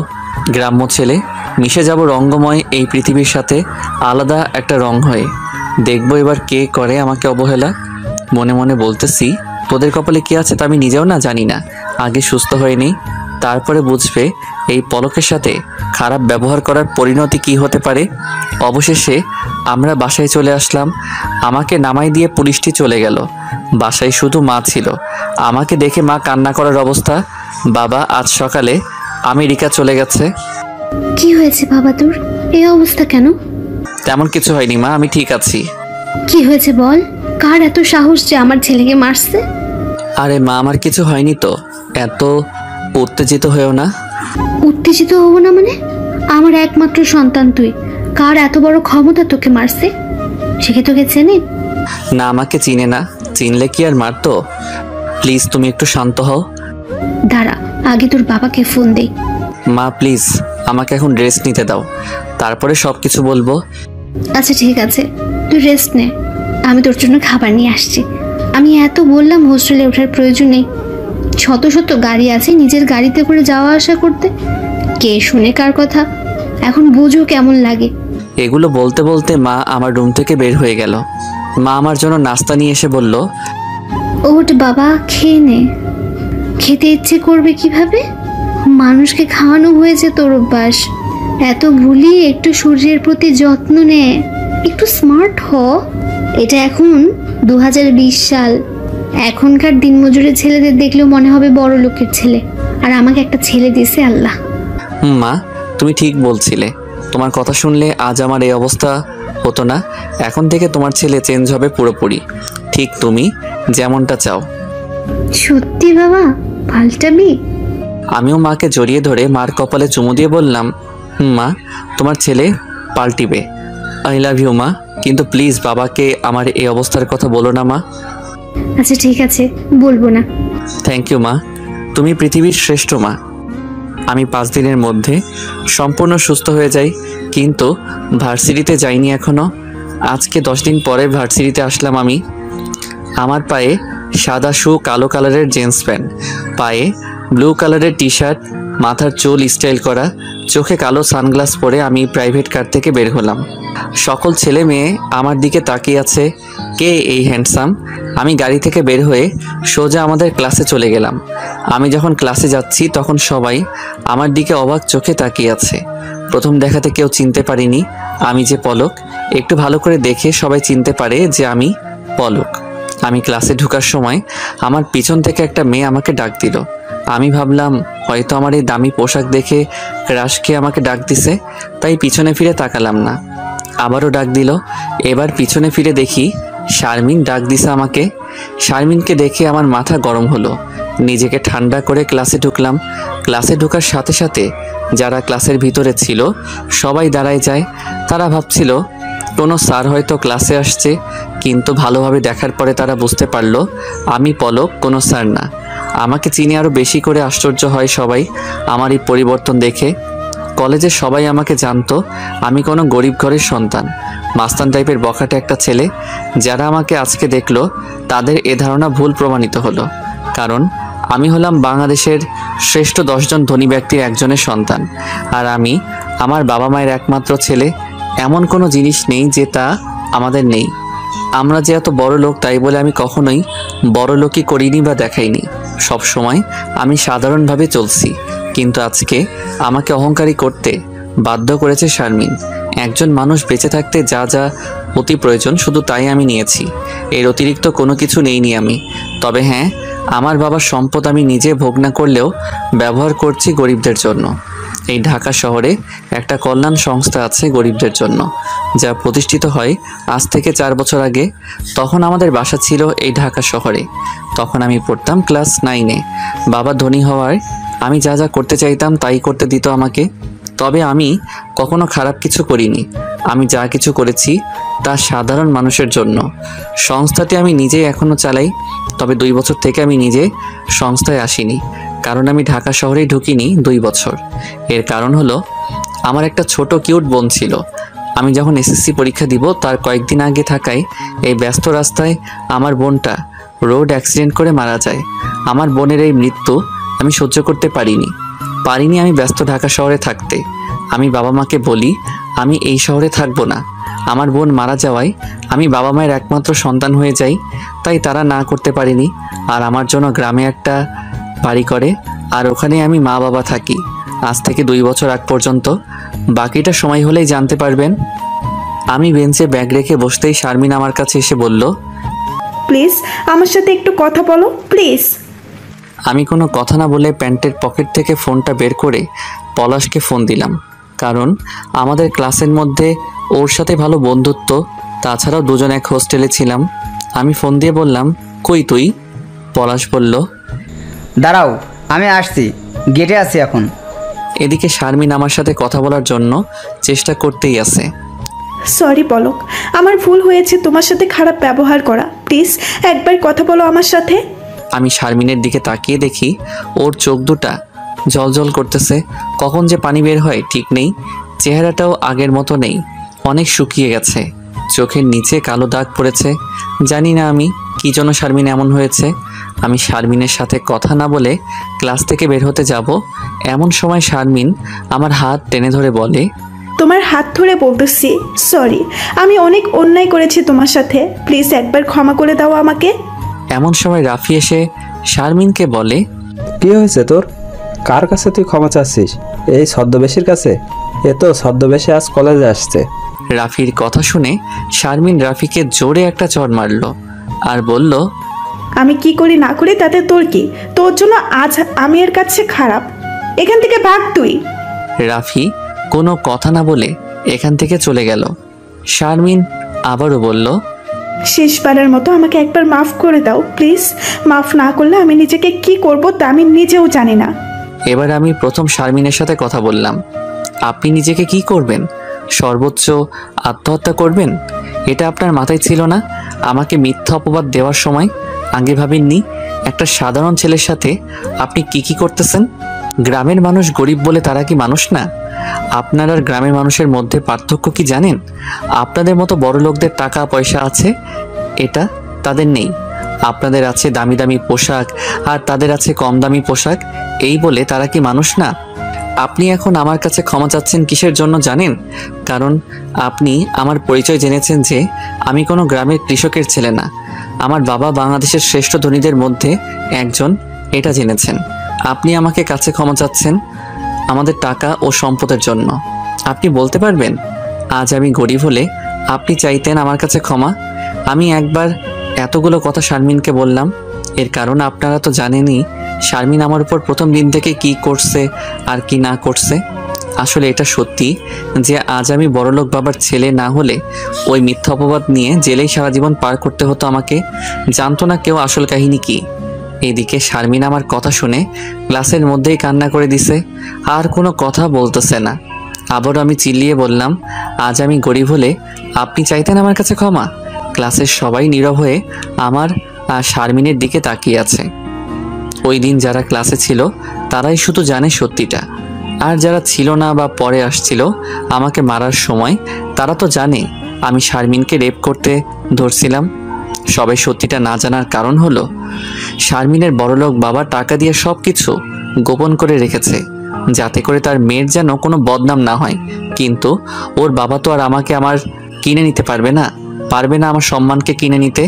গ্রাম্য ছেলে, মিশে যাব রঙ্গময় এই পৃথিবীর সাথে আলাদা একটা রং হয়ে। দেখবো এবার কে করে আমাকে অবহেলা। মনে মনে বলতেছি, তোদের কপালে কি আছে তা আমি নিজেও না জানি না। আগে সুস্থ হয়ে নেই, তারপরে বুঝবে এই পলকের সাথে খারাপ ব্যবহার করার পরিণতি কি হতে পারে। অবশেষে আমরা বাসায় চলে আসলাম। আমাকে নামাই দিয়ে পুলিশটি চলে গেল। বাসায় শুধু মা ছিল। আমাকে দেখে মা কান্না করার অবস্থা। বাবা আজ সকালে আমেরিকা চলে গেছে। কি হয়েছে বাবা তোর? এই অবস্থা কেন? তেমন কিছু হয়নি মা, আমি ঠিক আছি। কি হয়েছে বল? কার এত সাহস যে আমার ছেলেকে মারছে? আরে মা, আমার কিছু হয়নি তো, এত উত্তেজিত হয়েও না। উত্তেজিত হবো না মানে? আমার একমাত্র সন্তান তুই, কার এত বড় ক্ষমতা তোকে মারছে? সে কি তোকে চেনে? না, আমাকে চিনে না, চিনলে কি আর মারতো। প্লিজ তুমি একটু শান্ত হও। দাঁড়া, আগে তোর বাবাকে ফোন দেই। মা প্লিজ আমাকে এখন রেস্ট নিতে দাও, তারপরে সব কিছু বলবো। আচ্ছা ঠিক আছে, তুই রেস্ট নে, আমি তোর জন্য খাবার নিয়ে আসছি। আমি এত বললাম হোস্টেলে ওঠার প্রয়োজন নেই, শত শত গাড়ি আছে, নিজের গাড়িতে করে যাওয়া আসা করতে। কে শুনে কার কথা? এখন বুঝো কেমন লাগে। এগুলো বলতে বলতে মা আমার রুম থেকে বের হয়ে গেল। মা আমার জন্য নাস্তা নিয়ে এসে বলল, ওঠ বাবা, খেয়ে নে। খেতে ইচ্ছে করবে কিভাবে? মানুষকে খাওয়ানো হয়েছে তোর অভ্যাস। এত ভুলি একটু শরীরের প্রতি যত্ন নে, একটু স্মার্ট হ। এটা এখন 2020 সাল। এখনকার দিনমজুরের ছেলেদের দেখলেও মনে হবে বড় লোকের ছেলে, আর আমাকে একটা ছেলে দিয়েছে আল্লাহ। মা তুমি ঠিক বলছিলে, তোমার কথা শুনলে আজ আমার এই অবস্থা হতো না। এখন থেকে তোমার ছেলে চেঞ্জ হবে পুরোপুরি, ঠিক তুমি যেমনটা চাও। সত্যি বাবা, পাল্টাবি? আমিও মাকে জড়িয়ে ধরে মার কপালে চুমু দিয়ে বললাম, মা তোমার ছেলে পাল্টিবে। আই লাভ ইউ মা, কিন্তু প্লিজ বাবাকে আমার এই অবস্থার কথা বলো না মা। আচ্ছা ঠিক আছে, বলবো না। থ্যাংক ইউ মা, তুমি পৃথিবীর শ্রেষ্ঠ মা। আমি 5 দিনের মধ্যে সম্পূর্ণ সুস্থ হয়ে যাই, কিন্তু ভার্সিটিতে যাইনি এখনও। আজকে 10 দিন পরে ভার্সিটিতে আসলাম আমি। আমার পায়ে সাদা শু, কালো কালারের জিন্স প্যান্ট, পায়ে ব্লু কালারের টি শার্ট, মাথার চুল স্টাইল করা, চোখে কালো সানগ্লাস পরে আমি প্রাইভেট কার থেকে বের হলাম। সকল ছেলে মেয়ে আমার দিকে তাকিয়ে আছে, কে এই হ্যান্ডসাম। আমি গাড়ি থেকে বের হয়ে সোজা আমাদের ক্লাসে চলে গেলাম। আমি যখন ক্লাসে যাচ্ছি তখন সবাই আমার দিকে অবাক চোখে তাকিয়ে আছে। প্রথম দেখাতে কেউ চিনতে পারিনি আমি যে পলক। একটু ভালো করে দেখে সবাই চিনতে পারে যে আমি পলক। আমি ক্লাসে ঢোকার সময় আমার পিছন থেকে একটা মেয়ে আমাকে ডাক দিল। আমি ভাবলাম হয়তো আমার এই দামি পোশাক দেখে ক্রাশ খেয়ে আমাকে ডাক দিছে, তাই পিছনে ফিরে তাকালাম না। আবারও ডাক দিল। এবার পিছনে ফিরে দেখি শারমিন ডাক দিছে আমাকে। শারমিনকে দেখে আমার মাথা গরম হলো। নিজেকে ঠান্ডা করে ক্লাসে ঢুকলাম। ক্লাসে ঢোকার সাথে সাথে যারা ক্লাসের ভিতরে ছিল সবাই দাঁড়ায় যায়। তারা ভাবছিল কোনো স্যার হয়তো ক্লাসে আসছে, কিন্তু ভালোভাবে দেখার পরে তারা বুঝতে পারলো আমি পলক, কোনো স্যার না। আমাকে চিনে আরও বেশি করে আশ্চর্য হয় সবাই আমার এই পরিবর্তন দেখে। কলেজে সবাই আমাকে জানতো আমি কোনো গরিব ঘরের সন্তান, মাস্তান টাইপের বখাটে একটা ছেলে। যারা আমাকে আজকে দেখলো তাদের এ ধারণা ভুল প্রমাণিত হলো, কারণ আমি হলাম বাংলাদেশের শ্রেষ্ঠ 10 জন ধনী ব্যক্তির একজনের সন্তান। আর আমি আমার বাবা মায়ের একমাত্র ছেলে। এমন কোনো জিনিস নেই যে তা আমাদের নেই। আমরা যে এত বড় লোক তাই বলে আমি কখনোই বড় লোকই করিনি বা দেখাইনি। সব সময় আমি সাধারণভাবে চলছি, কিন্তু আজকে আমাকে অহংকারী করতে বাধ্য করেছে শারমিন। একজন মানুষ বেঁচে থাকতে যা যা অতি প্রয়োজন শুধু তাই আমি নিয়েছি, এর অতিরিক্ত কোনো কিছু নেইনি আমি। তবে হ্যাঁ, আমার বাবার সম্পদ আমি নিজে ভোগ না করলেও ব্যবহার করছি গরিবদের জন্য। এই ঢাকা শহরে একটা কল্যাণ সংস্থা আছে গরিবদের জন্য, যা প্রতিষ্ঠিত হয় আজ থেকে 4 বছর আগে। তখন আমাদের বাসা ছিল এই ঢাকা শহরে। তখন আমি পড়তাম ক্লাস 9-এ। বাবা ধনী হওয়ায় আমি যা যা করতে চাইতাম তাই করতে দিত আমাকে। তবে আমি কখনো খারাপ কিছু করিনি। আমি যা কিছু করেছি তা সাধারণ মানুষের জন্য। সংস্থাটি আমি নিজেই এখনও চালাই। তবে 2 বছর থেকে আমি নিজে সংস্থায় আসিনি, কারণ আমি ঢাকা শহরেই ঢুকিনি 2 বছর। এর কারণ হলো আমার একটা ছোট কিউট বোন ছিল। আমি যখন এসএসসি পরীক্ষা দিব তার কয়েকদিন আগে থাকায় এই ব্যস্ত রাস্তায় আমার বোনটা রোড অ্যাক্সিডেন্ট করে মারা যায়। আমার বোনের এই মৃত্যু আমি সহ্য করতে পারিনি আমি ব্যস্ত ঢাকা শহরে থাকতে। আমি বাবা মাকে বলি আমি এই শহরে থাকবো না। আমার বোন মারা যাওয়ায় আমি বাবা মায়ের একমাত্র সন্তান হয়ে যাই, তাই তারা না করতে পারেনি। আর আমার জন্য গ্রামে একটা বাড়ি করে, আর ওখানে আমি মা বাবা থাকি আজ থেকে 2 বছর আগ পর্যন্ত। বাকিটা সময় হলেই জানতে পারবেন। আমি বেঞ্চে ব্যাগ রেখে বসতেই শারমিন আমার কাছে এসে বলল, প্লিজ আমার সাথে একটু কথা বলো প্লিজ। আমি কোনো কথা না বলে প্যান্টের পকেট থেকে ফোনটা বের করে পলাশকে ফোন দিলাম, কারণ আমাদের ক্লাসের মধ্যে ওর সাথে ভালো বন্ধুত্ব। তাছাড়াও দুজন এক হোস্টেলে ছিলাম। আমি ফোন দিয়ে বললাম, কই তুই? পলাশ বলল, দাঁড়াও আমি আসছি, গেটে আছি এখন। এদিকে শারমিন আমার সাথে কথা বলার জন্য চেষ্টা করতেই আছে। সরি পলক, আমার ভুল হয়েছে তোমার সাথে খারাপ ব্যবহার করা। প্লিজ একবার কথা বলো আমার সাথে। আমি শারমিনের দিকে তাকিয়ে দেখি ওর চোখ দুটা জলজল করতেছে। কখন যে পানি বের হয় ঠিক নেই। চেহারাটাও আগের মতো নেই, অনেক শুকিয়ে গেছে। চোখের নিচে কালো দাগ পড়েছে। জানি না আমি কী জন্য শারমিন এমন হয়েছে। আমি শারমিনের সাথে কথা না বলে ক্লাস থেকে বের হতে যাব, এমন সময় শারমিন আমার হাত টেনে ধরে বলে, তোমার হাত ধরে বলতেছি সরি, আমি অনেক অন্যায় করেছি তোমার সাথে, প্লিজ একবার ক্ষমা করে দাও আমাকে। এমন সময় রাফি এসে শারমিনকে বলে, কি হয়েছে তোর? কার কাছে তুই ক্ষমা চাচ্ছিস? এই ছদ্মবেশীর কাছে? এ তো ছদ্মবেশী আজ কলেজে আসছে। রাফির কথা শুনে শারমিন রাফিকে জোরে একটা চড় মারল আর বলল, আমি কি করি না করি তাতে তোর কি? তোর জন্য আজ আমি এর কাছে খারাপ, এখান থেকে ভাগ তুই। রাফি কোনো কথা না বলে এখান থেকে চলে গেল। শারমিন আবারও বলল, শেষবারের মতো আমাকে একবার মাফ করে দাও প্লিজ। মাফ না করলে আমি নিজেকে কি করব তা আমি নিজেও জানি না। এবার আমি প্রথম শারমিনের সাথে কথা বললাম, আপনি নিজেকে কি করবেন? সর্বোচ্চ আত্মহত্যা করবেন? এটা আপনার মাথায় ছিল না? আমাকে মিথ্যা অপবাদ দেওয়ার সময় আগে ভাবেননি? একটা সাধারণ ছেলের সাথে আপনি কি করতেছেন? গ্রামের মানুষ গরিব বলে তারা কি মানুষ না? আপনার আর গ্রামের মানুষের মধ্যে পার্থক্য কি জানেন? আপনাদের মতো বড় লোকদের টাকা পয়সা আছে, এটা তাদের নেই। আপনাদের আছে দামি দামি পোশাক আর তাদের আছে কম দামি পোশাক, এই বলে তারা কি মানুষ না? আপনি এখন আমার কাছে ক্ষমা চাচ্ছেন কিসের জন্য জানেন? কারণ আপনি আমার পরিচয় জেনেছেন যে আমি কোনো গ্রামের কৃষকের ছেলে না। আমার বাবা বাংলাদেশের শ্রেষ্ঠ ধনীদের মধ্যে একজন, এটা জেনেছেন। আপনি আমাকে কাছে ক্ষমা চাচ্ছেন আমাদের টাকা ও সম্পদের জন্য। আপনি বলতে পারবেন আজ আমি গরিব হলে আপনি চাইতেন আমার কাছে ক্ষমা? আমি একবার এতগুলো কথা শারমিনকে বললাম, এর কারণ আপনারা তো জানেনই শারমিন আমার উপর প্রথম দিন থেকে কি করছে আর কি না করছে। আসলে এটা সত্যি যে আজ আমি বড়লোক বাবার ছেলে না হলে ওই মিথ্যা অপবাদ নিয়ে জেলেই সারা জীবন পার করতে হতো আমাকে। জানতো না কেউ আসল কাহিনী কি। এদিকে শারমিন আমার কথা শুনে ক্লাসের মধ্যেই কান্না করে দিছে, আর কোনো কথা বলতেছে না। আবারও আমি চিল্লিয়ে বললাম, আজ আমি গরিব হলে আপনি চাইতেন আমার কাছে ক্ষমা? ক্লাসের সবাই নীরব হয়ে আমার আর শারমিনের দিকে তাকিয়ে আছে। ওই দিন যারা ক্লাসে ছিল তারাই শুধু জানে সত্যিটা, আর যারা ছিল না বা পরে আসছিল আমাকে মারার সময় তারা তো জানে আমি শারমিনকে রেপ করতে ধরছিলাম। সবাই সত্যিটা না জানার কারণ হলো শারমিনের বড়লোক বাবা টাকা দিয়ে সব কিছু গোপন করে রেখেছে যাতে করে তার মেয়ের যেন কোনো বদনাম না হয়। কিন্তু ওর বাবা তো আর আমাকে আমার কিনে নিতে পারবে না আমার সম্মানকে কিনে নিতে।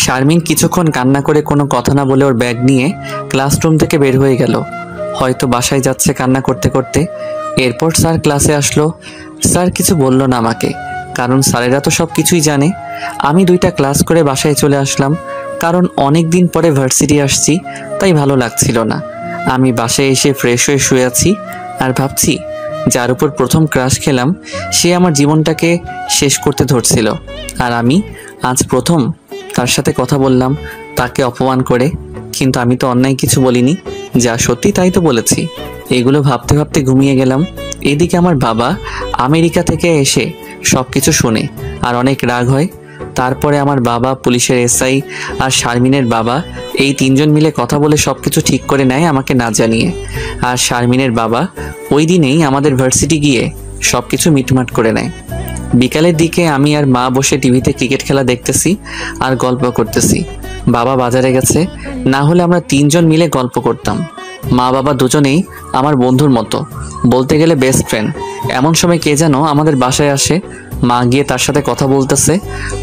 শারমিন কিছুক্ষণ কান্না করে কোনো কথা না বলে ওর ব্যাগ নিয়ে ক্লাসরুম থেকে বের হয়ে গেল। হয়তো বাসায় যাচ্ছে কান্না করতে করতে। এরপর স্যার ক্লাসে আসলো। স্যার কিছু বলল না আমাকে, কারণ স্যারেরা তো সব কিছুই জানে। আমি 2টা ক্লাস করে বাসায় চলে আসলাম, কারণ অনেক দিন পরে ভার্সিটি আসছি, তাই ভালো লাগছিল না। আমি বাসায় এসে ফ্রেশ হয়ে শুয়ে আছি আর ভাবছি যার উপর প্রথম ক্রাশ খেলাম সে আমার জীবনটাকে শেষ করতে ধরছিল, আর আমি আজ প্রথম তার সাথে কথা বললাম তাকে অপমান করে। কিন্তু আমি তো অন্যায় কিছু বলিনি, যা সত্যি তাই তো বলেছি। এগুলো ভাবতে ভাবতে ঘুমিয়ে গেলাম। এদিকে আমার বাবা আমেরিকা থেকে এসে সব কিছু শোনে আর অনেক রাগ হয়। তারপরে আমার বাবা, পুলিশের এসআই আর শারমিনের বাবা, এই 3 জন মিলে কথা বলে সব কিছু ঠিক করে নেয় আমাকে না জানিয়ে। আর শারমিনের বাবা ওই দিনেই আমাদের ভার্সিটি গিয়ে সব কিছু মিটমাট করে নেয়। বিকালের দিকে আমি আর মা বসে টিভিতে ক্রিকেট খেলা দেখতেছি আর গল্প করতেছি। বাবা বাজারে গেছে, না হলে আমরা 3 জন মিলে গল্প করতাম। মা বাবা দুজনেই আমার বন্ধুর মতো, বলতে গেলে বেস্ট ফ্রেন্ড। এমন সময় কে যেন আমাদের বাসায় আসে। মা গিয়ে তার সাথে কথা বলতেছে।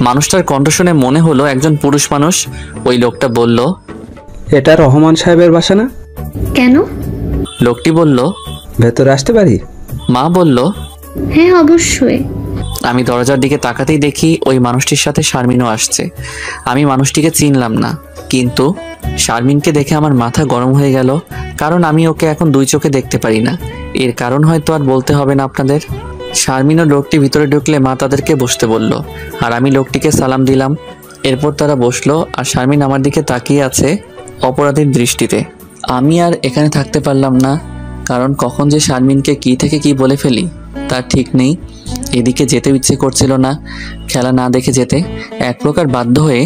মানুষটার কণ্ঠ শুনে মনে হলো একজন পুরুষ মানুষ। ওই লোকটা বলল, এটা রহমান সাহেবের বাসা না? কেন? লোকটি বলল, ভেতরে আসতে পারি? মা বলল, হ্যাঁ অবশ্যই। আমি দরজার দিকে তাকাতেই দেখি ওই মানুষটির সাথে শারমিনও আসছে। আমি মানুষটিকে চিনলাম না, কিন্তু শারমিনকে দেখে আমার মাথা গরম হয়ে গেল, কারণ আমি ওকে এখন 2 চোখে দেখতে পারি না। এর কারণ হয়তো আর বলতে হবে না আপনাদের। শারমিন ও লোকটি ভিতরে ঢুকলে মা তাদেরকে বসতে বলল, আর আমি লোকটিকে সালাম দিলাম। এরপর তারা বসলো, আর শারমিন আমার দিকে তাকিয়ে আছে অপরাধীর দৃষ্টিতে। আমি আর এখানে থাকতে পারলাম না, কারণ কখন যে শারমিনকে কি থেকে কি বলে ফেলি তার ঠিক নেই। এদিকে যেতে ইচ্ছে করছিল না, খেলা না দেখে যেতে। এক প্রকার বাধ্য হয়ে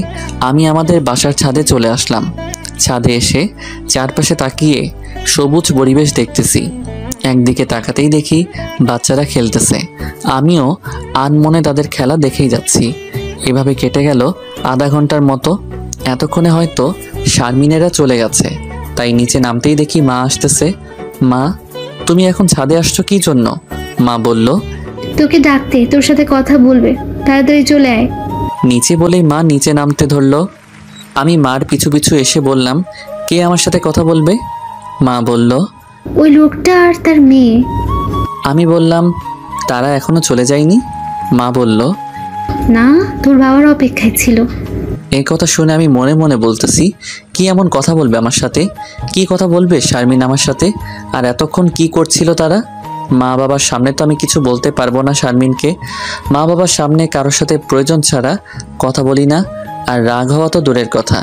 আমি আমাদের বাসার ছাদে চলে আসলাম। ছাদে এসে চারপাশে তাকিয়ে সবুজ পরিবেশ দেখতেছি। একদিকে তাকাতেই দেখি বাচ্চারা খেলতেছে, আমিও আনমনে তাদের খেলা দেখেই যাচ্ছি। এভাবে কেটে গেল আধা ঘন্টার মতো। এতক্ষণে হয়তো শারমিনেরা চলে গেছে, তাই নিচে নামতেই দেখি মা আসতেছে। মা, তুমি এখন ছাদে আসছো কি জন্য? মা বলল, তোকে ডাকতে, তোর সাথে কথা বলবে, তাড়াতাড়ি চলে আয়। নিচে বলেই মা নিচে নামতে ধরলো। আমি মার পিছু পিছু এসে বললাম, কে আমার সাথে কথা বলবে? মা বলল, ওই লোকটা আর তার মেয়ে। আমি বললাম, তারা এখনো চলে যায়নি? মা বলল, না, তোর বাবার অপেক্ষায় ছিল। এই কথা শুনে আমি মনে মনে বলতেছি, কি এমন কথা বলবে আমার সাথে? কি কথা বলবে শারমিন আমার সাথে? আর এতক্ষণ কি করছিল তারা? মা বাবার সামনে তো আমি কিছু বলতে পারবো না শারমিনকে। মা বাবার সামনে কারোর সাথে প্রয়োজন ছাড়া কথা বলি না, আর রাগ হওয়া তো দূরের কথা।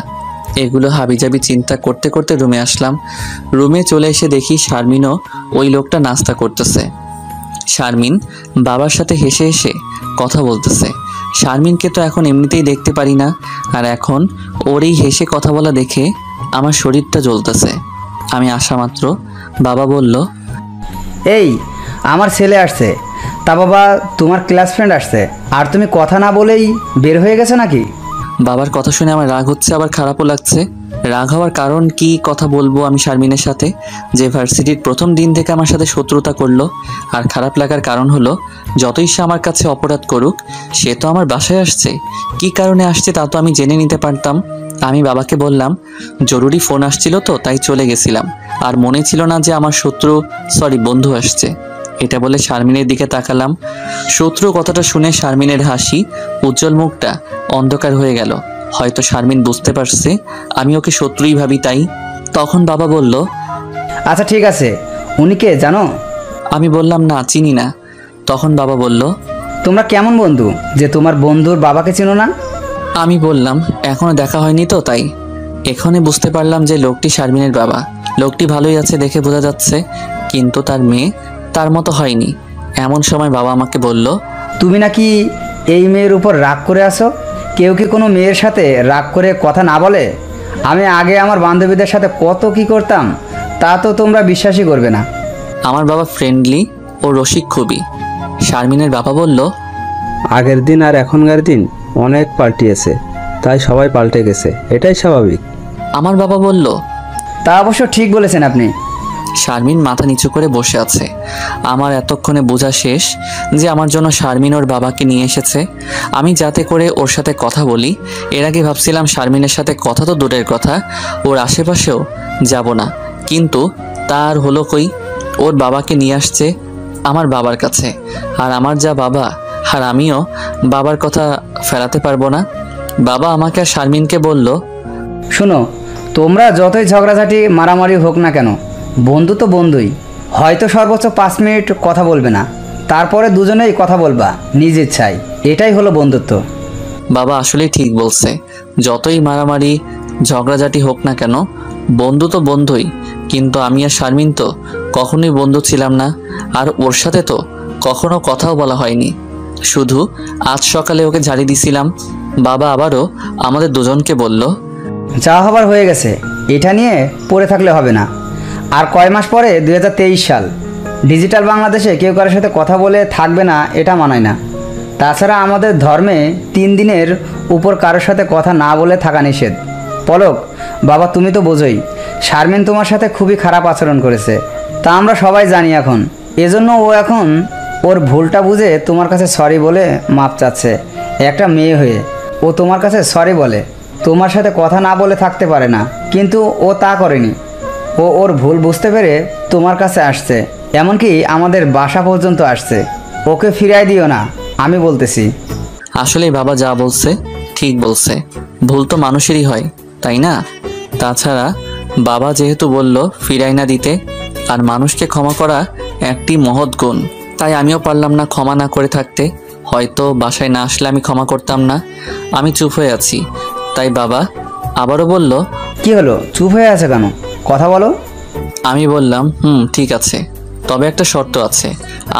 এগুলো হাবিজাবি চিন্তা করতে করতে রুমে আসলাম। রুমে চলে এসে দেখি শারমিনও ওই লোকটা নাস্তা করতেছে। শারমিন বাবার সাথে হেসে হেসে কথা বলতেছে। শারমিনকে তো এখন এমনিতেই দেখতে পারি না, আর এখন ওর এই হেসে কথা বলা দেখে আমার শরীরটা জ্বলতেছে। আমি আসা মাত্র বাবা বলল, এই আমার ছেলে আসছে। তা বাবা, তোমার ক্লাস ফ্রেন্ড আসছে, আর তুমি কথা না বলেই বের হয়ে গেছো নাকি? বাবার কথা শুনে আমার রাগ হচ্ছে, আবার খারাপও লাগছে। রাগ হওয়ার কারণ কি কথা বলবো আমি শারমিনের সাথে, যে ভার্সিটির প্রথম দিন থেকে আমার সাথে শত্রুতা করলো। আর খারাপ লাগার কারণ হলো, যতই সে আমার কাছে অপরাধ করুক, সে তো আমার বাসায় আসছে। কি কারণে আসছে তা তো আমি জেনে নিতে পারতাম। আমি বাবাকে বললাম, জরুরি ফোন আসছিল তো তাই চলে গেছিলাম, আর মনে ছিল না যে আমার বন্ধু আসছে। এটা বলে শারমিনের দিকে তাকালাম। শত্রু কথাটা শুনে শারমিনের হাসি উজ্জ্বল মুখটা অন্ধকার হয়ে গেল। হয়তো শারমিন বুঝতে পারছে আমি ওকে শত্রুই ভাবি, তাই। তখন বাবা বলল, আচ্ছা ঠিক আছে, উনি কে জানো? আমি বললাম, না চিনি না। তখন বাবা বলল, তোমরা কেমন বন্ধু যে তোমার বন্ধুর বাবাকে চিনো না? আমি বললাম, এখনো দেখা হয়নি তো তাই। এখানে বুঝতে পারলাম যে লোকটি শারমিনের বাবা। লোকটি ভালোই আছে দেখে বোঝা যাচ্ছে, কিন্তু তার মেয়ে তার মতো হয়নি। এমন সময় বাবা আমাকে বলল, তুমি নাকি এই মেয়ের উপর রাগ করে আসো? কেউ কি কোনো মেয়ের সাথে রাগ করে কথা না বলে? আমি আগে আমার বান্ধবীদের সাথে কত কি করতাম, তা তো তোমরা বিশ্বাসই করবে না। আমার বাবা ফ্রেন্ডলি ও রসিক খুবই। শারমিনের বাবা বলল, আগের দিন আর এখনকার দিন অনেক পাল্টিয়েছে, তাই সবাই পাল্টে গেছে, এটাই স্বাভাবিক। আমার বাবা বলল, তা অবশ্য ঠিক বলেছেন আপনি। শারমিন মাথা নিচু করে বসে আছে। আমার এতক্ষণে বোঝা শেষ যে আমার জন্য শারমিন ওর বাবাকে নিয়ে এসেছে, আমি যাতে করে ওর সাথে কথা বলি। এর আগে ভাবছিলাম শারমিনের সাথে কথা তো দূরের কথা, ওর আশেপাশেও যাব না, কিন্তু তার হলো কই, ওর বাবাকে নিয়ে আসছে আমার বাবার কাছে। আর আমার যা বাবা, আর আমিও বাবার কথা ফেরাতে পারবো না। বাবা আমাকে আর শারমিনকে বলল, শোনো, তোমরা যতই ঝগড়াঝাটি মারামারি হোক না কেন, বন্ধু তো বন্ধুই। হয়তো সর্বোচ্চ 5 মিনিট কথা বলবে না, তারপরে দুজনেই কথা বলবা নিজ ইচ্ছায়, এটাই হলো বন্ধুত্ব। বাবা আসলেই ঠিক বলছে, যতই মারামারি ঝগড়াঝাটি হোক না কেন, বন্ধু তো বন্ধুই। কিন্তু আমি আর শারমিন তো কখনোই বন্ধু ছিলাম না, আর ওর সাথে তো কখনো কথাও বলা হয়নি। শুধু আজ সকালে ওকে ঝাড়ি দিছিলাম। বাবা আবারও আমাদের দুজনকে বলল, যা হবার হয়ে গেছে, এটা নিয়ে পড়ে থাকলে হবে না। আর কয় মাস পরে 2023 সাল, ডিজিটাল বাংলাদেশে কেউ কারোর সাথে কথা বলে থাকবে না, এটা মানায় না। তাছাড়া আমাদের ধর্মে 3 দিনের উপর কারোর সাথে কথা না বলে থাকা নিষেধ। পলক, বাবা তুমি তো বোঝোই, শারমিন তোমার সাথে খুবই খারাপ আচরণ করেছে, তা আমরা সবাই জানি এখন। এজন্য ও এখন ওর ভুলটা বুঝে তোমার কাছে সরি বলে মাপ চাচ্ছে। একটা মেয়ে হয়ে ও তোমার কাছে সরি বলে, তোমার সাথে কথা না বলে থাকতে পারে না, কিন্তু ও তা করেনি। ও ওর ভুল বুঝতে পেরে তোমার কাছে আসছে, এমনকি আমাদের বাসা পর্যন্ত আসছে। ওকে ফিরাই দিও না, আমি বলতেছি। আসলে বাবা যা বলছে ঠিক বলছে, ভুল তো মানুষেরই হয়, তাই না? তাছাড়া বাবা যেহেতু বলল ফিরাই না দিতে, আর মানুষকে ক্ষমা করা একটি মহৎ গুণ, তাই আমিও পারলাম না ক্ষমা না করে থাকতে। হয়তো বাসায় না আসলে আমি ক্ষমা করতাম না। আমি চুপ হয়ে আছি, তাই বাবা আবারও বলল, কি হলো, চুপ হয়ে আছে কেন? কথা বলো। আমি বললাম, ঠিক আছে, তবে একটা শর্ত আছে।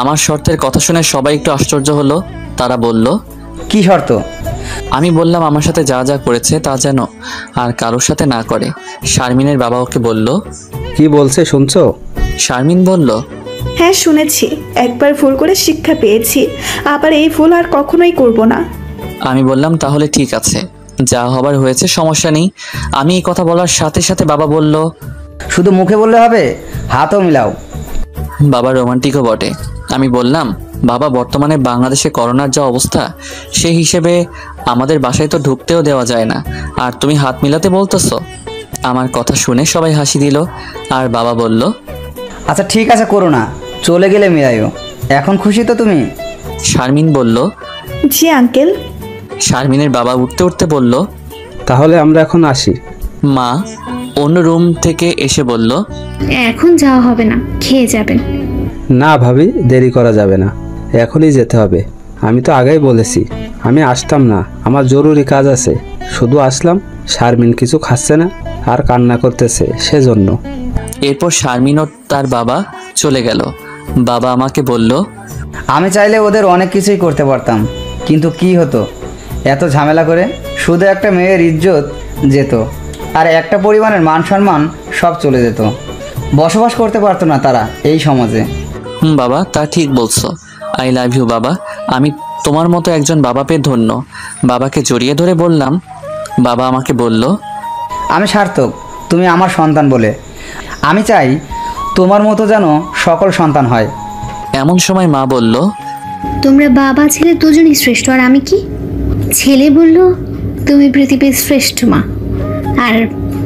আমার শর্তের কথা শুনে সবাই একটু আশ্চর্য হলো। তারা বলল, কি শর্ত? আমি বললাম, আমার সাথে যা যা করেছে তা যেন আর কারোর সাথে না করে। শারমিনের বাবা ওকে বলল, কি বলছে শুনছো? শারমিন বলল, হ্যাঁ শুনেছি, একবার ভুল করে শিক্ষা পেয়েছি, আবার এই ভুল আর কখনোই করব না। আমি বললাম, তাহলে ঠিক আছে, যা হবার হয়েছে, সমস্যা নেই। আমি এই কথা বলার সাথে সাথে বাবা বলল, শুধু মুখে বললে হবে, হাতও মিলাও। বাবা রোমান্টিকও বটে। আমি বললাম, বাবা বর্তমানে বাংলাদেশে করোনার যা অবস্থা, সেই হিসেবে আমাদের বাসায় তো ঢুকতেও দেওয়া যায় না, আর তুমি হাত মিলাতে বলতেছো? আমার কথা শুনে সবাই হাসি দিল, আর বাবা বলল, আচ্ছা ঠিক আছে, করো না, চলে গেলে মিলাইও। এখন খুশি তো তুমি? শারমিন বলল। জি আঙ্কেল। শারমিনের বাবা উঠতে উঠতে বলল, তাহলে আমরা এখন আসি। মা অন্য রুম থেকে এসে বলল, এখন যাওয়া হবে না, খেয়ে যাবেন। না ভাবি, দেরি করা যাবে না, এখনই যেতে হবে। আমি তো আগেই বলেছি আমি আসতাম না, আমার জরুরি কাজ আছে। শুধু আসলাম, শারমিন কিছু খাচ্ছে না আর কান্না করতেছে, সেজন্য। এরপর শারমিন ও তার বাবা চলে গেল। বাবা আমাকে বলল, আমি চাইলে ওদের অনেক কিছুই করতে পারতাম, কিন্তু কি হতো, এত ঝামেলা করে শুধু একটা মেয়ের ইজ্জত যেত, আর একটা পরিবারের মান সম্মান সব চলে যেত। বসবাস করতে পারতো না তারা এই সমাজে। বাবা, তা ঠিক বলছো। আই লাভ ইউ বাবা। আমি তোমার মতো একজন বাবা পেয়ে ধন্য। বাবাকে জড়িয়ে ধরে বললাম। বাবা আমাকে বলল, আমি সার্থক তুমি আমার সন্তান বলে। আমি চাই তোমার মতো যেন সকল সন্তান হয়। এমন সময় মা বলল, তোমরা বাবা ছেলে দুজনই শ্রেষ্ঠ, আর আমি কি? ছেলে বলল তুমি পৃথিবীর শ্রেষ্ঠ মা, আর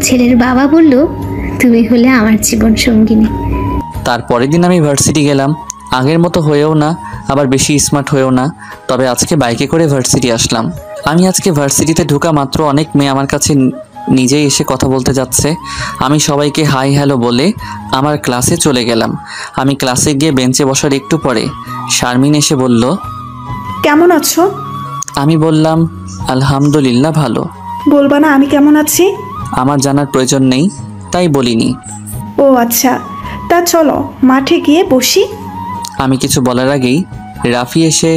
ছেলের বাবা বলল তুমি হলে আমার জীবন সঙ্গিনী। তারপরের দিন আমি ভার্সিটি গেলাম। আগের মতো হয়েও না, আবার বেশি স্মার্ট হয়েও না, তবে আজকে বাইকে করে ভার্সিটি আসলাম। আমি আজকে ভার্সিটিতে ঢোকা মাত্র অনেক মেয়ে আমার কাছে নিজেই এসে কথা বলতে যাচ্ছে। আমি সবাইকে হাই হ্যালো বলে আমার ক্লাসে চলে গেলাম। আমি ক্লাসে গিয়ে বেঞ্চে বসার একটু পরে শারমিন এসে বলল, কেমন আছো? আমি বললাম, আলহামদুলিল্লাহ ভালো। বলবা না আমি কেমন আছি? আমার জানার প্রয়োজন নেই, তাই বলিনি। ও আচ্ছা, তা চলো মাঠে গিয়ে বসি। আমি কিছু বলার আগেই রাফি এসে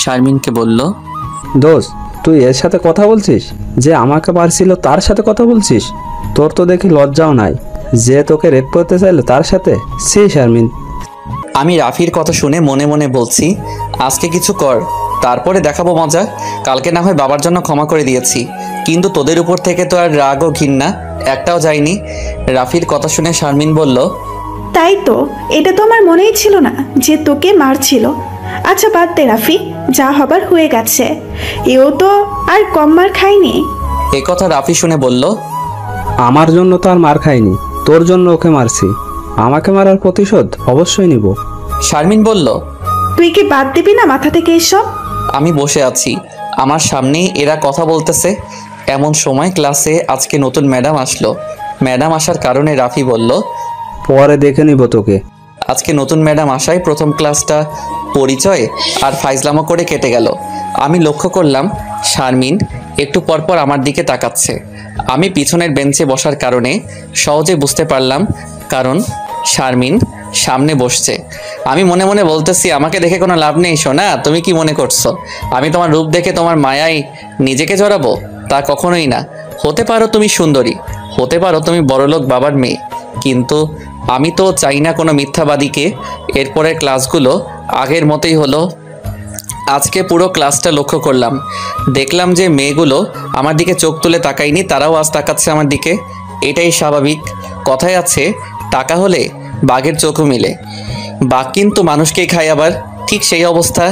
শারমিনকে বলল, দোস্ত, তুই এর সাথে কথা বলছিস? যে আমাকে পারছিল তার সাথে কথা বলছিস? তোর তো দেখি লজ্জাও নাই, যে তোকে রেপ করতে চাইলো তার সাথে। সে শারমিন। আমি রাফির কথা শুনে মনে মনে বলছি, আজকে কিছু কর, তারপরে দেখাবো মজা। কালকে না হয় বাবার জন্য ক্ষমা করে দিয়েছি, কিন্তু তোদের উপর থেকে তো আর রাগ ও ঘৃণা একটাও যায়নি। রাফির কথা শুনে শারমিন বলল, তাই তো, এটা তো আমার মনেই ছিল না যে তোকে মারছিল। আচ্ছা বাদ দে রাফি, যা হবার হয়ে গেছে। এও তো আর কম মার খায়নি। এ কথা রাফি শুনে বলল, আমার জন্য তো আর মার খাইনি, তোর জন্য ওকে মারছি। আমাকে মারার প্রতিশোধ অবশ্যই নিব। শারমিন বলল, তুই কি বাদ দিবি না মাথা থেকে এসব? আমি বসে আছি, আমার সামনেই এরা কথা বলতেছে। এমন সময় ক্লাসে আজকে নতুন ম্যাডাম আসলো। ম্যাডাম আসার কারণে রাফি বলল, পরে দেখে নিব তোকে। আজকে নতুন ম্যাডাম আসায় প্রথম ক্লাসটা পরিচয় আর ফাইজলামো করে কেটে গেল। আমি লক্ষ্য করলাম শারমিন একটু পরপর আমার দিকে তাকাচ্ছে। আমি পিছনের বেঞ্চে বসার কারণে সহজে বুঝতে পারলাম, কারণ শারমিন সামনে বসছে। আমি মনে মনে বলতেছি, আমাকে দেখে কোনো লাভ নেই সোনা, তুমি কি মনে করছো আমি তোমার রূপ দেখে তোমার মায়ায় নিজেকে জড়াবো? তা কখনোই না। হতে পারো তুমি সুন্দরী, হতে পারো তুমি বড়লোক বাবার মেয়ে, কিন্তু আমি তো চাই না কোনো মিথ্যাবাদীকে। এরপরের ক্লাসগুলো আগের মতোই হলো। আজকে পুরো ক্লাসটা লক্ষ্য করলাম, দেখলাম যে মেয়েগুলো আমার দিকে চোখ তুলে তাকায়নি, তারাও আজ তাকাচ্ছে আমার দিকে। এটাই স্বাভাবিক। কথায় আছে, টাকা হলে বাঘের চোখও মিলে। বাঘ কিন্তু মানুষকেই খায় আবার। ঠিক সেই অবস্থা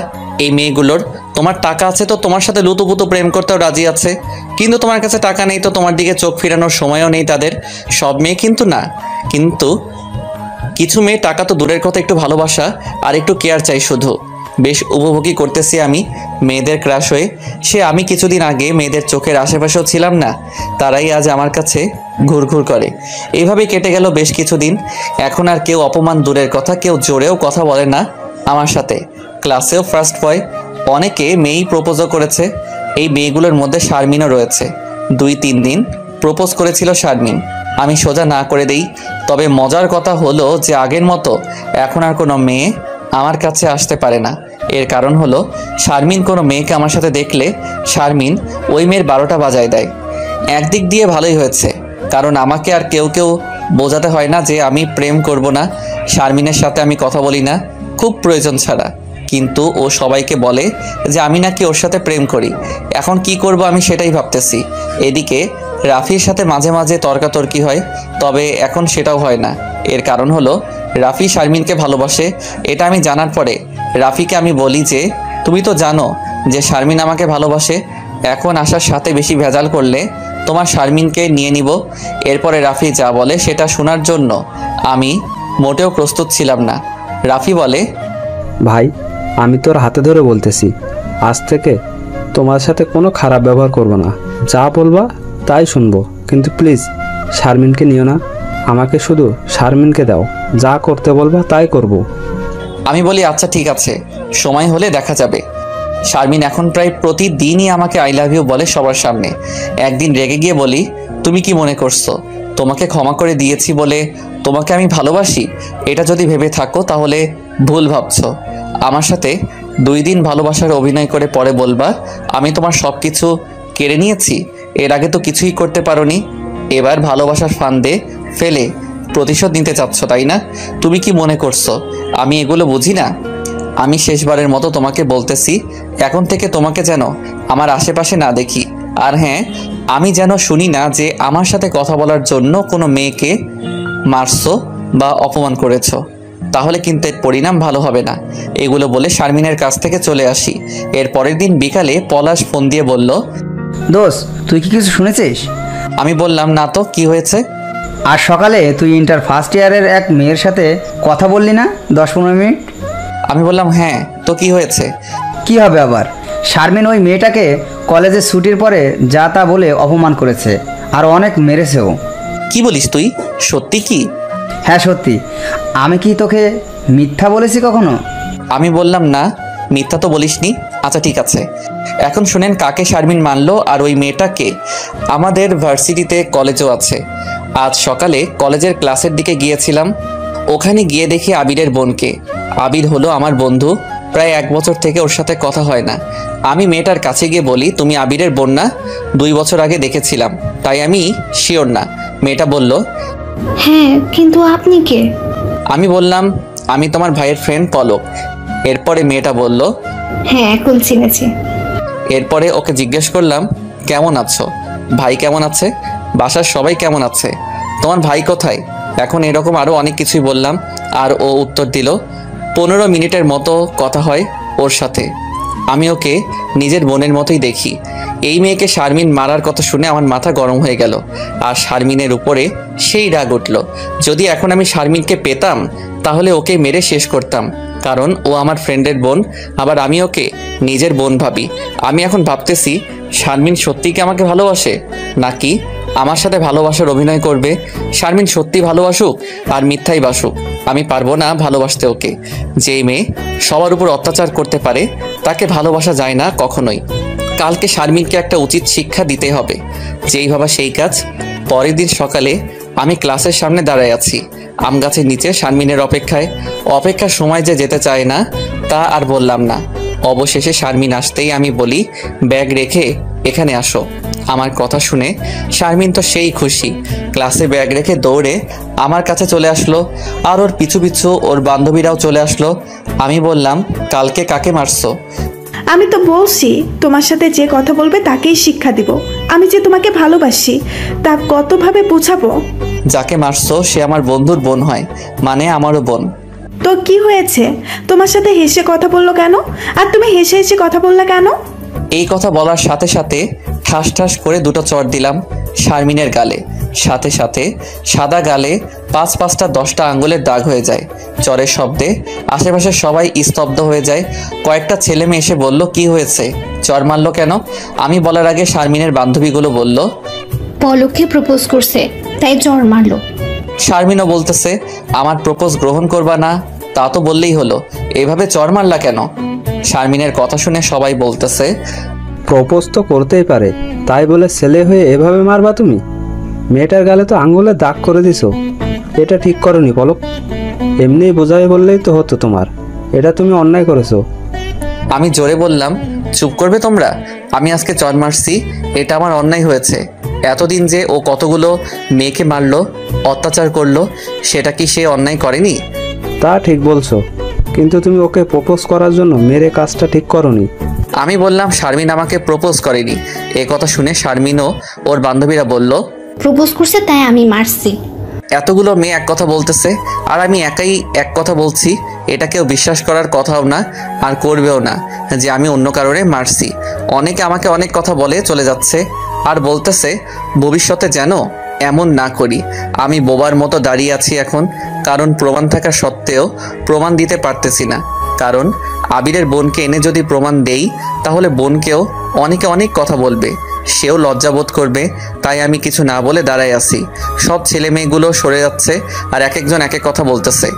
এই মেয়েগুলোর। তোমার টাকা আছে তো তোমার সাথে লুতুপুতু প্রেম করতেও রাজি আছে, কিন্তু তোমার কাছে টাকা নেই তো তোমার দিকে চোখ ফিরানোর সময়ও নেই তাদের। সব মেয়ে কিন্তু না, কিন্তু কিছু মেয়ে টাকা তো দূরের কথা, একটু ভালোবাসা আর একটু কেয়ার চাই শুধু। বেশ উপভোগী করতেছি আমি মেয়েদের ক্রাশ হয়ে। সে আমি কিছুদিন আগে মেয়েদের চোখের আশেপাশেও ছিলাম না, তারাই আজ আমার কাছে ঘুরঘুর করে। এইভাবেই কেটে গেল বেশ কিছুদিন। এখন আর কেউ অপমান দূরের কথা, কেউ জোরেও কথা বলে না আমার সাথে। ক্লাসেও ফার্স্ট বয়। অনেকে মেয়েই প্রপোজও করেছে। এই মেয়েগুলোর মধ্যে শারমিনও রয়েছে। 2-3 দিন প্রপোজ করেছিল শারমিন, আমি সোজা না করে দেই। তবে মজার কথা হলো যে আগের মতো এখন আর কোনো মেয়ে আমার কাছে আসতে পারে না। এর কারণ হলো শারমিন কোনো মেয়েকে আমার সাথে দেখলে শারমিন ওই মেয়ের 12টা বাজায় দেয়। একদিক দিয়ে ভালোই হয়েছে, কারণ আমাকে আর কেউ বোঝাতে হয় না যে আমি প্রেম করব না। শারমিনের সাথে আমি কথা বলি না খুব প্রয়োজন ছাড়া, কিন্তু ও সবাইকে বলে যে আমি নাকি ওর সাথে প্রেম করি। এখন কি করব আমি সেটাই ভাবতেছি। এদিকে রাফির সাথে মাঝে মাঝে তর্কাতর্কি হয়, তবে এখন সেটাও হয় না। এর কারণ হলো রাফি শারমিনকে ভালোবাসে। এটা আমি জানার পরে রাফিকে আমি বলি যে তুমি তো জানো যে শারমিন আমাকে ভালোবাসে, এখন আসার সাথে বেশি ভেজাল করলে তোমার শারমিনকে নিয়ে নিব। এরপরে রাফি যা বলে সেটা শোনার জন্য আমি মোটেও প্রস্তুত ছিলাম না। রাফি বলে, ভাই আমি তোর হাতে ধরে বলতেছি, আজ থেকে তোমার সাথে কোনো খারাপ ব্যবহার করব না, যা বলবা তাই শুনবো, কিন্তু প্লিজ শারমিনকে নিও না, আমাকে শুধু শারমিনকে দাও, যা করতে বলবা তাই করব। আমি বলি আচ্ছা ঠিক আছে, সময় হলে দেখা যাবে। শারমিন এখন প্রায় প্রতিদিনই আমাকে আই লাভ ইউ বলে সবার সামনে। একদিন রেগে গিয়ে বলি, তুমি কি মনে করছো তোমাকে ক্ষমা করে দিয়েছি বলে তোমাকে আমি ভালোবাসি? এটা যদি ভেবে থাকো তাহলে ভুল ভাবছো। আমার সাথে 2 দিন ভালোবাসার অভিনয় করে পরে বলবা আমি তোমার সব কিছু কেড়ে নিয়েছি। এর আগে তো কিছুই করতে পারোনি, এবার ভালোবাসার ফান্দে ফেলে প্রতিশোধ নিতে চাচ্ছ, তাই না? তুমি কি মনে করছো আমি এগুলো বুঝি না? আমি শেষবারের মতো তোমাকে বলতেছি, এখন থেকে তোমাকে যেন আমার আশেপাশে না দেখি। আর হ্যাঁ, আমি যেন শুনি না যে আমার সাথে কথা বলার জন্য কোনো মেয়েকে মারছো বা অপমান করেছো, তাহলে কিন্তু এর পরিণাম ভালো হবে না। এগুলো বলে শারমিনের কাছ থেকে চলে আসি। এর পরের দিন বিকালে পলাশ ফোন দিয়ে বলল, দোস্ত তুই কি কিছু শুনেছিস? আমি বললাম না তো, কি হয়েছে? আজ সকালে তুই ইন্টার ফার্স্ট ইয়ারের এক মেয়ের সাথে কথা বললি না 10-15 মিনিট? আমি বললাম হ্যাঁ, তো কি হয়েছে? কি হবে আবার, শারমিন ওই মেয়েটাকে কলেজে ছুটির পরে যা তা বলে অপমান করেছে, আর অনেক মেরেছেও। কি বলিস তুই? সত্যি কি? হ্যাঁ সত্যি। আমি কি তোকে মিথ্যা বলেছি কখনো? আমি বললাম না, মিথ্যা তো বলিসনি। আচ্ছা ঠিক আছে, এখন শুনেন কাকে শারমিন মানলো আর ওই মেয়েটাকে। আমাদের ভার্সিটিতে কলেজও আছে। আজ সকালে কলেজের ক্লাসের দিকে গিয়েছিলাম, ওখানে গিয়ে দেখি আবিরের বোনকে। আবির হলো আমার বন্ধু, প্রায় 1 বছর থেকে ওর সাথে কথা হয় না। আমি মেয়েটার কাছে গিয়ে বলি, তুমি আবিরের বোন না? 2 বছর আগে দেখেছিলাম, তাই আমি শিওর না। মেয়েটা বলল, হ্যাঁ, কিন্তু আপনি কে? আমি বললাম আমি তোমার ভাইয়ের ফ্রেন্ড পলক। এরপরে মেয়েটা বলল, হ্যাঁ এখন চিনেছি। এরপরে ওকে জিজ্ঞেস করলাম, কেমন আছো? ভাই কেমন আছে? বাসার সবাই কেমন আছে? তোমার ভাই কোথায়? এখন এরকম আরও অনেক কিছুই বললাম, আর ও উত্তর দিল। 15 মিনিটের মতো কথা হয় ওর সাথে। আমি ওকে নিজের বোনের মতোই দেখি। এই মেয়েকে শারমিন মারার কথা শুনে আমার মাথা গরম হয়ে গেল, আর শারমিনের উপরে সেই রাগ উঠল। যদি এখন আমি শারমিনকে পেতাম তাহলে ওকে মেরে শেষ করতাম, কারণ ও আমার ফ্রেন্ডের বোন, আবার আমি ওকে নিজের বোন ভাবি। আমি এখন ভাবতেছি শারমিন সত্যিই কি আমাকে ভালোবাসে, নাকি আমার সাথে ভালোবাসার অভিনয় করবে? শারমিন সত্যি ভালোবাসুক আর মিথ্যাই বাসুক, আমি পারবো না ভালোবাসতে ওকে। যেই মেয়ে সবার উপর অত্যাচার করতে পারে তাকে ভালোবাসা যায় না কখনোই। কালকে শারমিনকে একটা উচিত শিক্ষা দিতে হবে। যেই ভাবা সেই কাজ। পরের দিন সকালে আমি ক্লাসের সামনে দাঁড়ায় আছি, আম গাছের নিচে শারমিনের অপেক্ষার সময় যে যেতে চায় না তা আর বললাম না। অবশেষে শারমিন আসতেই আমি বলি, ব্যাগ রেখে এখানে আসো। আমার কথা শুনে শারমিন তো সেই খুশি, ক্লাসে ব্যাগ রেখে দৌড়ে আমার কাছে চলে আসলো, আর ওর পিছু পিছু ওর বান্ধবীরাও চলে আসলো। আমি বললাম, কালকে কাকে মারছো? আমি তো বলছি তোমার সাথে যে কথা বলবে তাকেই শিক্ষা দিব। আমি যে তোমাকে ভালোবাসি তা কতভাবে বোঝাবো? যাকে মারছো সে আমার বন্ধুর বোন হয়, মানে আমারও বোন। তো কি হয়েছে? তোমার সাথে হেসে কথা বললো কেন? আর তুমি হেসে হেসে কথা বললা কেন? এই কথা বলার সাথে সাথে ঠাস ঠাস করে 2টা চড় দিলাম শারমিনের গালে। সাথে সাথে সাদা গালে 5-5টা 10টা আঙ্গুলের দাগ হয়ে যায়। চরের শব্দে আশেপাশে সবাই স্তব্ধ হয়ে যায়। কয়েকটা ছেলে মেয়ে এসে বলল, কি হয়েছে, চর মারলো কেন? আমি বলার আগে শারমিনের বান্ধবীগুলো বলল, পলককে প্রপোজ করছে তাই জ্বর মারলো। শারমিনও বলতেছে, আমার প্রপোজ গ্রহণ করবা না? তা তো বললেই হলো, এভাবে চর মারলা কেন? শারমিনের কথা শুনে সবাই বলতেছে, প্রপোজ তো করতেই পারে, তাই বলে ছেলে হয়ে এভাবে মারবা তুমি? মেয়েটার গালে তো আঙ্গুলে দাগ করে দিছো, এটা ঠিক করনি পলক। এমনিই বোঝাই বললেই তো হতো তোমার, এটা তুমি অন্যায় করেছো। আমি জোরে বললাম, চুপ করবে তোমরা? আমি আজকে চর মারছি, এটা আমার অন্যায় হয়েছে। এতদিন যে ও কতগুলো মেয়েকে মারলো, অত্যাচার করলো, সেটা কি সে অন্যায় করেনি? তা ঠিক বলছো, কিন্তু তুমি ওকে প্রপোজ করার জন্য মেরে কাজটা ঠিক করনি। আমি বললাম শারমিন আমাকে প্রপোজ করেনি। এ কথা শুনে শারমিনও ওর বান্ধবীরা বলল, প্রপোজ করছে তাই আমি মারছি। এতগুলো মেয়ে এক কথা বলতেছে আর আমি একাই এক কথা বলছি, এটা কেউ বিশ্বাস করার কথাও না আর করবেও না যে আমি অন্য কারণে মারছি। অনেকে আমাকে অনেক কথা বলে চলে যাচ্ছে আর বলতেছে ভবিষ্যতে যেন এমন না করি। আমি বোবার মতো দাঁড়িয়ে আছি এখন, কারণ প্রমাণ থাকা সত্ত্বেও প্রমাণ দিতে পারতেছি না। কারণ আবিরের বোনকে এনে যদি প্রমাণ দেই তাহলে বোনকেও অনেকে অনেক কথা বলবে, সেও লজ্জাবোধ করবে। তাই আমি কিছু না বলে দাঁড়ায় আছি। সব ছেলে মেয়েগুলো সরে যাচ্ছে আর এক একজন এক এক কথা বলতেছে।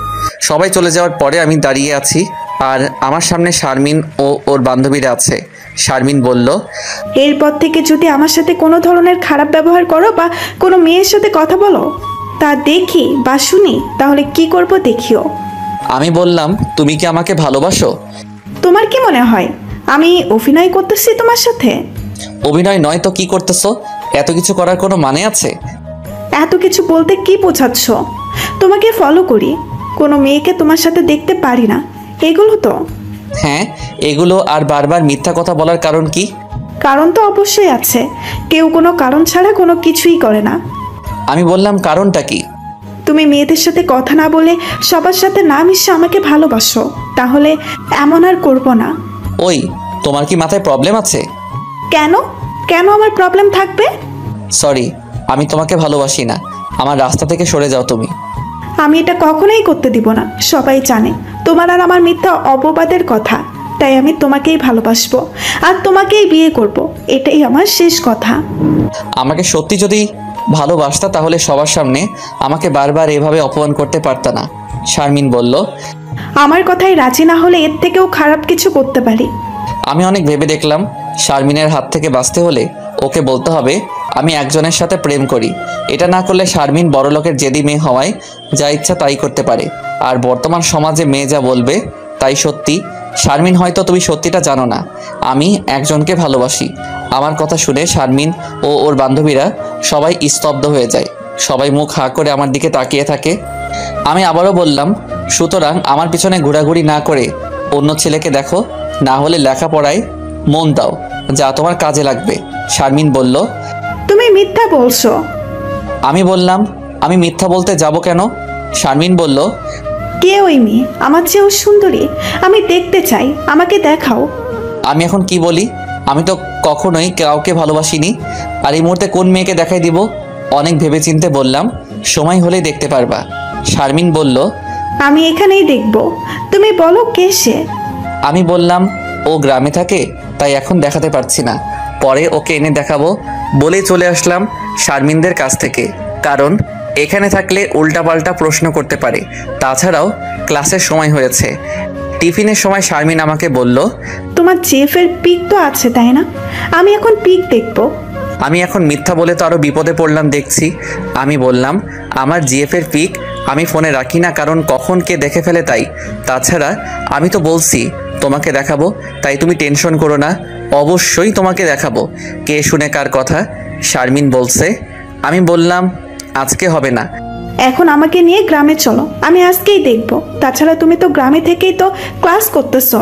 সবাই চলে যাওয়ার পরে আমি দাঁড়িয়ে আছি আর আমার সামনে শারমিন ও ওর বান্ধবীরা আছে। শারমিন বলল, এরপর থেকে যদি আমার সাথে কোনো ধরনের খারাপ ব্যবহার করো বা কোনো মেয়ের সাথে কথা বলো তা দেখি বা শুনি, তাহলে কি করব দেখিও। আমি বললাম, তুমি কি আমাকে ভালোবাসো? তোমার কি মনে হয় আমি অভিনয় করতেছি তোমার সাথে? অভিনয় নয় তো কি করতেছো? এত কিছু করার কোনো মানে আছে? এত কিছু বলতে কি বোঝাচ্ছ? তোমাকে ফলো করি, কোনো মেয়েকে তোমার সাথে দেখতে পারি না, এগুলো তো। হ্যাঁ, এগুলো আর বারবার মিথ্যা কথা বলার কারণ কি? কারণ তো অবশ্যই আছে, কেউ কোনো কারণ ছাড়া কোনো কিছুই করে না। আমি বললাম, কারণটা কি? তুমি মেয়েদের সাথে কথা না বলে সবার সাথে না মিশে আমাকে ভালোবাসো, তাহলে এমন আর করব না। ওই, তোমার কি মাথায় প্রবলেম আছে? কেন কেন আমার প্রবলেম থাকবে? সরি, আমি তোমাকে ভালোবাসি না। আমার রাস্তা থেকে সরে যাও তুমি। আমি এটা কখনোই করতে দিব না। সবাই জানে তোমার আর আমার মিথ্যা অপবাদের কথা, তাই আমি তোমাকেই ভালোবাসবো আর তোমাকেই বিয়ে করব, এটাই আমার শেষ কথা। আমাকে সত্যি যদি ভালোবাসতা তাহলে সবার সামনে আমাকে বারবার এভাবে অপমান করতে পারতা না। শারমিন বলল, আমার কথায় রাজি না হলে এর থেকেও খারাপ কিছু করতে পারি। আমি অনেক ভেবে দেখলাম শারমিনের হাত থেকে বাঁচতে হলে ওকে বলতে হবে আমি একজনের সাথে প্রেম করি। এটা না করলে শারমিন বড়লোকের জেদি মেয়ে হওয়ায় যা ইচ্ছা তাই করতে পারে। আর বর্তমান সমাজে মেয়ে যা বলবে তাই সত্যি। শারমিন, হয়তো তুমি সত্যিটা জানো না, আমি একজনকে ভালোবাসি। আমার কথা শুনে শারমিন ও ওর বান্ধবীরা সবাই স্তব্ধ হয়ে যায়। সবাই মুখ হাঁ করে আমার দিকে তাকিয়ে থাকে। আমি আবারও বললাম, সুতরাং আমার পিছনে ঘোরাঘুরি না করে অন্য ছেলেকে দেখো, না হলে লেখাপড়ায় মন দাও, যা তোমার কাজে লাগবে। শারমিন বলল, তুমি মিথ্যা বলছো। আমি বললাম, আমি মিথ্যা বলতে যাব কেন? শারমিন বলল, কে ওই মেয়ে? আমার চেয়েও সুন্দরী, আমি দেখতে চাই, আমাকে দেখাও। আমি এখন কি বলি? আমি তো কখনোই কাউকে ভালোবাসিনি। আর এই মুহূর্তে কোন মেয়েকে দেখাই দিব? অনেক ভেবেচিন্তে বললাম, সময় হলেই দেখতে পারবা। শারমিন বলল, আমি এখানেই দেখব, তুমি বলো কে সে? আমি বললাম, ও গ্রামে থাকে তাই এখন দেখাতে পারছি না, পরে ওকে এনে দেখাবো বলেই চলে আসলাম শারমিনদের কাছ থেকে। কারণ এখানে থাকলে উল্টাপাল্টা প্রশ্ন করতে পারে। তাছাড়াও ক্লাসের সময় হয়েছে। টিফিনের সময় শারমিন আমাকে বলল, তোমার জেফের পিক তো আছে তাই না? আমি এখন পিক দেখব। আমি এখন মিথ্যা বলে তো আরও বিপদে পড়লাম দেখছি। আমি বললাম, আমার জিএফের পিক আমি ফোনে রাখি না, কারণ কখন কে দেখে ফেলে তাই। তাছাড়া আমি তো বলছি তোমাকে দেখাবো, তাই তুমি টেনশন করো না, অবশ্যই তোমাকে দেখাবো। কে শুনে কার কথা? শারমিন বলছে। আমি বললাম, আজকে হবে না। এখন আমাকে নিয়ে গ্রামে চলো, আমি আজকেই দেখব। তাছাড়া তুমি তো গ্রামে থেকেই তো ক্লাস করতেছো।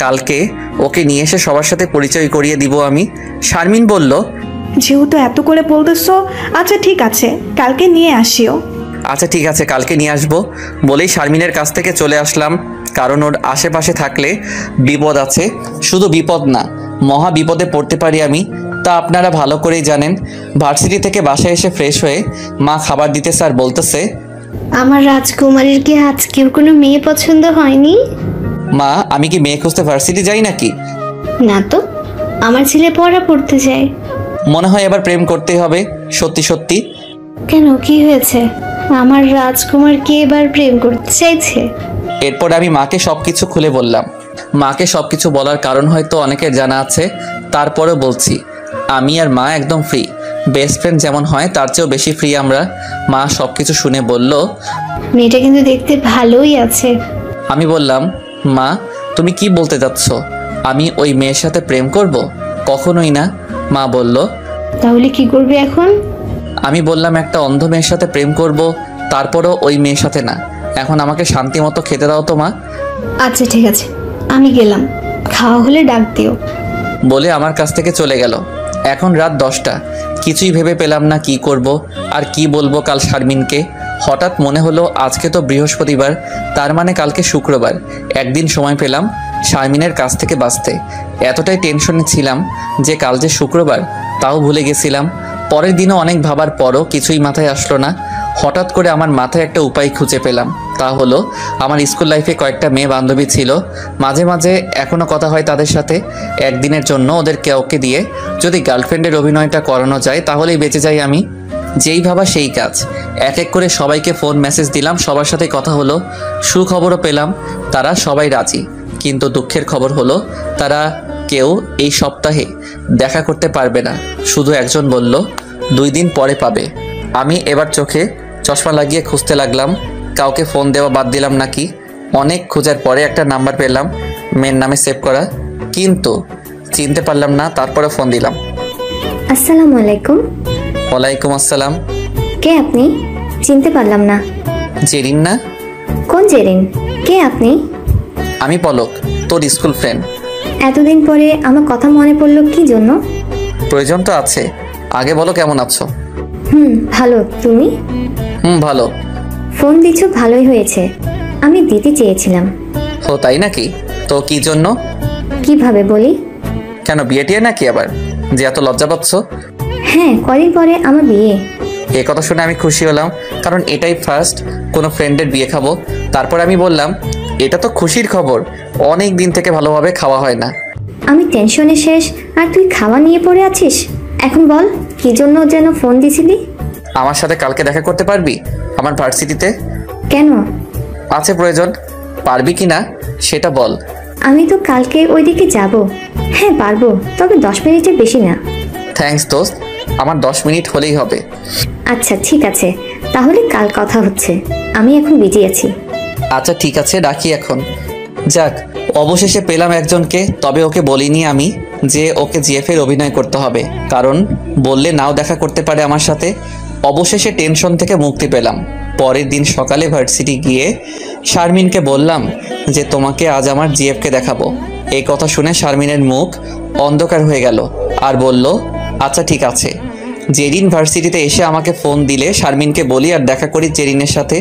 কালকে ওকে নিয়ে এসে সবার সাথে পরিচয় করিয়ে দিব আমি। শারমিন বলল, যেহেতু এত করে বলতেছো, আচ্ছা ঠিক আছে, কালকে নিয়ে আসিও। আচ্ছা ঠিক আছে, কালকে নিয়ে আসবো বলেই শারমিনের কাছ থেকে চলে আসলাম। কারণ ওর আশেপাশে থাকলে বিপদ আছে। শুধু বিপদ না, মহা বিপদে পড়তে পারি আমি, তা আপনারা ভালো করেই জানেন। ভার্সিটি থেকে বাসায় এসে ফ্রেশ হয়ে মা খাবার দিতে স্যার বলতেছে, আমার রাজকুমারীর কি আজকের কোনো মেয়ে পছন্দ হয়নি? মা, আমি কি মেয়ে খুঁজতে ভার্সিটি যাই নাকি? না তো, আমার ছেলে পড়া পড়তে যায়। মনে হয় এবার প্রেম করতেই হবে। সত্যি সত্যি। কেন, কি হয়েছে? আমার রাজকুমার কি এবার প্রেম করতে চাইছে? এরপর আমি মাকে সবকিছু খুলে বললাম। মাকে সবকিছু বলার কারণ হয়তো অনেকের জানা আছে, তারপরেও বলছি। আমি আর মা একদম ফ্রি, বেস্ট ফ্রেন্ড যেমন হয় তার চেয়েও বেশি ফ্রি আমরা। মা সবকিছু শুনে বলল, মেয়েটা কিন্তু দেখতে ভালোই আছে। আমি বললাম, মা তুমি কি বলতে যাচ্ছ? আমি ওই মেয়ের সাথে প্রেম করব? কখনোই না। মা বলল, তাহলে কি করবে এখন? আমি বললাম, একটা অন্ধ মেয়ের সাথে প্রেম করব, তারপরও ওই মেয়ের সাথে না। এখন আমাকে শান্তি মতো খেতে দাও তো মা। আচ্ছা ঠিক আছে, আমি গেলাম, খাওয়া হলে ডাক দিও। বলে আমার কাছ থেকে চলে গেল। এখন রাত 10টা, কিছুই ভেবে পেলাম না কি করব আর কি বলবো কাল শারমিনকে। হঠাৎ মনে হলো আজকে তো বৃহস্পতিবার, তার মানে কালকে শুক্রবার। একদিন সময় পেলাম শারমিনের কাছ থেকে বাঁচতে। এতটাই টেনশনে ছিলাম যে কাল যে শুক্রবার তাও ভুলে গেছিলাম। পরের দিনও অনেক ভাবার পরও কিছুই মাথায় আসলো না। হঠাৎ করে আমার মাথায় একটা উপায় খুঁজে পেলাম। তা হলো, আমার স্কুল লাইফে কয়েকটা মেয়ে বান্ধবী ছিল, মাঝে মাঝে এখনও কথা হয় তাদের সাথে। একদিনের জন্য ওদের কাউকে দিয়ে যদি গার্লফ্রেন্ডের অভিনয়টা করানো যায় তাহলেই বেঁচে যাই আমি। যেই ভাবা সেই কাজ। এক এক করে সবাইকে ফোন মেসেজ দিলাম, সবার সাথে কথা হলো, সুখবরও পেলাম। তারা সবাই রাজি, কিন্তু দুঃখের খবর হলো তারা কেউ এই সপ্তাহে দেখা করতে পারবে না। শুধু একজন বলল 2 দিন পরে পাবে। আমি এবার চোখে চশমা লাগিয়ে খুঁজতে লাগলাম, কাউকে ফোন দেওয়া বাদ দিলাম নাকি। অনেক খোঁজার পরে একটা নাম্বার পেলাম মেয়ের নামে সেভ করা, কিন্তু চিনতে পারলাম না। তারপরে ফোন দিলাম। আসসালামু আলাইকুম। ওয়ালাইকুম আসসালাম। কে আপনি? চিনতে পারলাম না। জেরিন না? কোন জেরিন? কে আপনি? আমি পলক, তোর স্কুল ফ্রেন্ড। এতদিন পরে আমার কথা মনে পড়লো কি জন্য? প্রয়োজন তো আছে। আগে বলো কেমন আছো? ভালো, তুমি? ভালো। ফোন দিচ্ছ, ভালোই হয়েছে। আমি দিতে চেয়েছিলাম। ও তাই নাকি? তো কি জন্য? কিভাবে বলি? কেন, বিয়ে টিয়ে নাকি আবার যে এত লজ্জা পাচ্ছ? হ্যাঁ, কদিন পরে আমার বিয়ে। এ কথা শুনে আমি খুশি হলাম, কারণ এটাই ফার্স্ট কোনো ফ্রেন্ডের বিয়ে খাবো। তারপর আমি বললাম, এটা তো খুশির খবর, অনেক দিন থেকে ভালোভাবে খাওয়া হয় না। আমি টেনশনে শেষ, আর তুই খাওয়া নিয়ে পড়ে আছিস। এখন বল, কি জন্য যেন ফোন দিছিলি? আমার সাথে কালকে দেখা করতে পারবি আমার ভার্সিটিতে? কেন? আছে প্রয়োজন, পারবি কি না সেটা বল। আমি তো কালকে ওইদিকে যাব। হ্যাঁ পারবো, তবে 10 মিনিটের বেশি না। থ্যাঙ্কস দোস্ত, আমার 10 মিনিট হলেই হবে। আচ্ছা ঠিক আছে, তাহলে কাল কথা হচ্ছে। আমি এখন বিজি আছি। আচ্ছা ঠিক আছে, রাখি এখন। যাক, অবশেষে পেলাম একজনকে। তবে ওকে বলিনি আমি যে ওকে জিএফের অভিনয় করতে হবে, কারণ বললে নাও দেখা করতে পারে আমার সাথে। অবশেষে টেনশন থেকে মুক্তি পেলাম। পরের দিন সকালে ভার্সিটি গিয়ে শারমিনকে বললাম যে তোমাকে আজ আমার জিএফকে দেখাবো। এই কথা শুনে শারমিনের মুখ অন্ধকার হয়ে গেল আর বলল, আচ্ছা ঠিক আছে। জেরিন ভার্সিটিতে এসে আমাকে ফোন দিলে শারমিনকে বলি আর দেখা করি জেরিনের সাথে।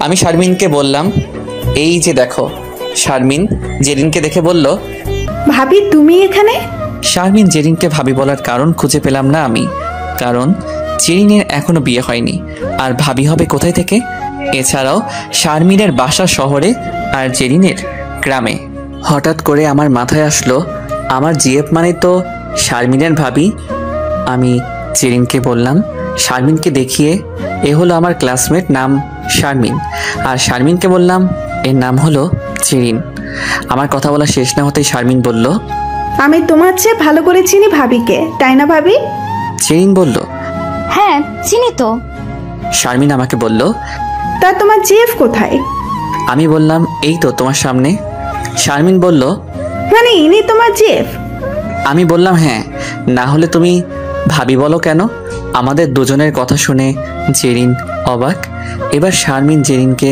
আমি শারমিনকে বললাম, এই যে দেখো। শারমিন জেরিনকে দেখে বলল, ভাবি তুমি এখানে? শারমিন জেরিনকে ভাবি বলার কারণ খুঁজে পেলাম না আমি, কারণ জেরিনের এখনো বিয়ে হয়নি, আর ভাবি হবে কোথায় থেকে? এছাড়াও শারমিনের বাসা শহরে আর জেরিনের গ্রামে। হঠাৎ করে আমার মাথায় আসলো, আমার জিএফ মানে তো শারমিনের ভাবি। আমি জেরিনকে বললাম, শারমিনকে দেখিয়ে, এ হলো আমার ক্লাসমেট, নাম শারমিন। আর শারমিনকে বললাম, এর নাম হলো জেরিন। আমার কথা বলা শেষ না হতেই শারমিন বলল, আমি তোমার চেয়ে ভালো করে চিনি ভাবিকে, তাই না ভাবি? জেরিন বলল, হ্যাঁ চিনি তো। শারমিন আমাকে বলল, তা তোমার জিএফ কোথায়? আমি বললাম, এই তো তোমার সামনে। শারমিন বলল, মানে ইনি তোমার জিএফ? আমি বললাম, হ্যাঁ, না হলে তুমি ভাবি বলো কেন? আমাদের দুজনের কথা শুনে জেরিন অবাক। এবার শারমিন জেরিনকে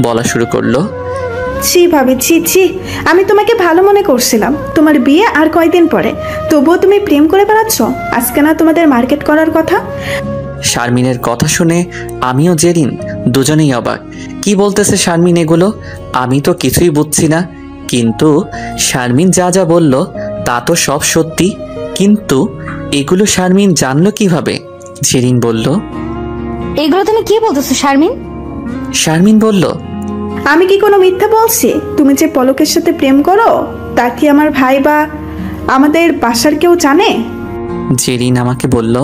বলা শুরু করলো, ছি ভাবি, ছি ছি, আমি তোমাকে ভালো মনে করছিলাম। তোমার বিয়ে আর কয়দিন পরে, তবুও তুমি প্রেম করে বেড়াচ্ছ। আজকে না তোমাদের মার্কেট করার কথা? শারমিনের কথা শুনে আমিও জেরিন দুজনেই অবাক। কি বলতেছে শারমিন এগুলো? আমি তো কিছুই বুঝছি না। কিন্তু শারমিন যা যা বলল তা তো সব সত্যি, কিন্তু এগুলো শারমিন জানলো কিভাবে? জেরিন বলল, এগুলো তুমি কি বলতেছো শারমিন? শারমিন বলল, আমি কি কোনো মিথ্যা বলছি? তুমি যে পলকের সাথে প্রেম করো তা কি আমার ভাই বা আমাদের বাসার কেউ জানে? জেরিন আমাকে বলল,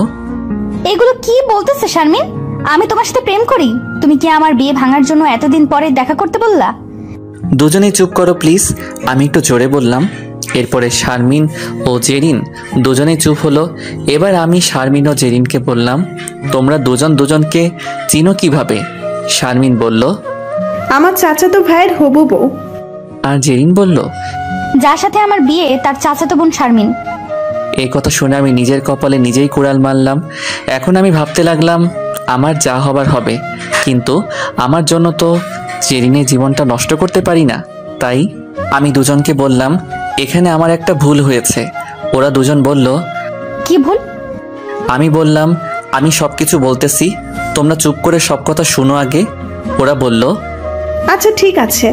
এগুলো কি বলতেছো শারমিন? আমি তোমার সাথে প্রেম করি? তুমি কি আমার বিয়ে ভাঙার জন্য এতদিন পরে দেখা করতে বললা? দুজনেই চুপ করো প্লিজ, আমি একটু জোরে বললাম। এরপরে শারমিন ও জেরিন দুজনেই চুপ হলো। এবার আমি শারমিন ও জেরিনকে বললাম, তোমরা দুজন দুজনকে চিনো কিভাবে? শারমিন বলল, আমার চাচাতো ভাইয়ের হবু বউ। আর জেরিন বলল, যার সাথে আমার বিয়ে তার চাচাতো বোন শারমিন। এই কথা শুনে আমি নিজের কপালে নিজেই কুড়াল মারলাম। এখন আমি ভাবতে লাগলাম, আমার যা হবার হবে, কিন্তু আমার জন্য তো জেরিনের জীবনটা নষ্ট করতে পারি না। তাই আমি দুজনকে বললাম, এখানে আমার একটা ভুল হয়েছে। ওরা দুজন বলল। কি ভুল? আমি বললাম, আমি সব কিছু বলতেছি, তোমরা চুপ করে সব কথা শুনো আগে। ওরা বলল, আচ্ছা ঠিক আছে।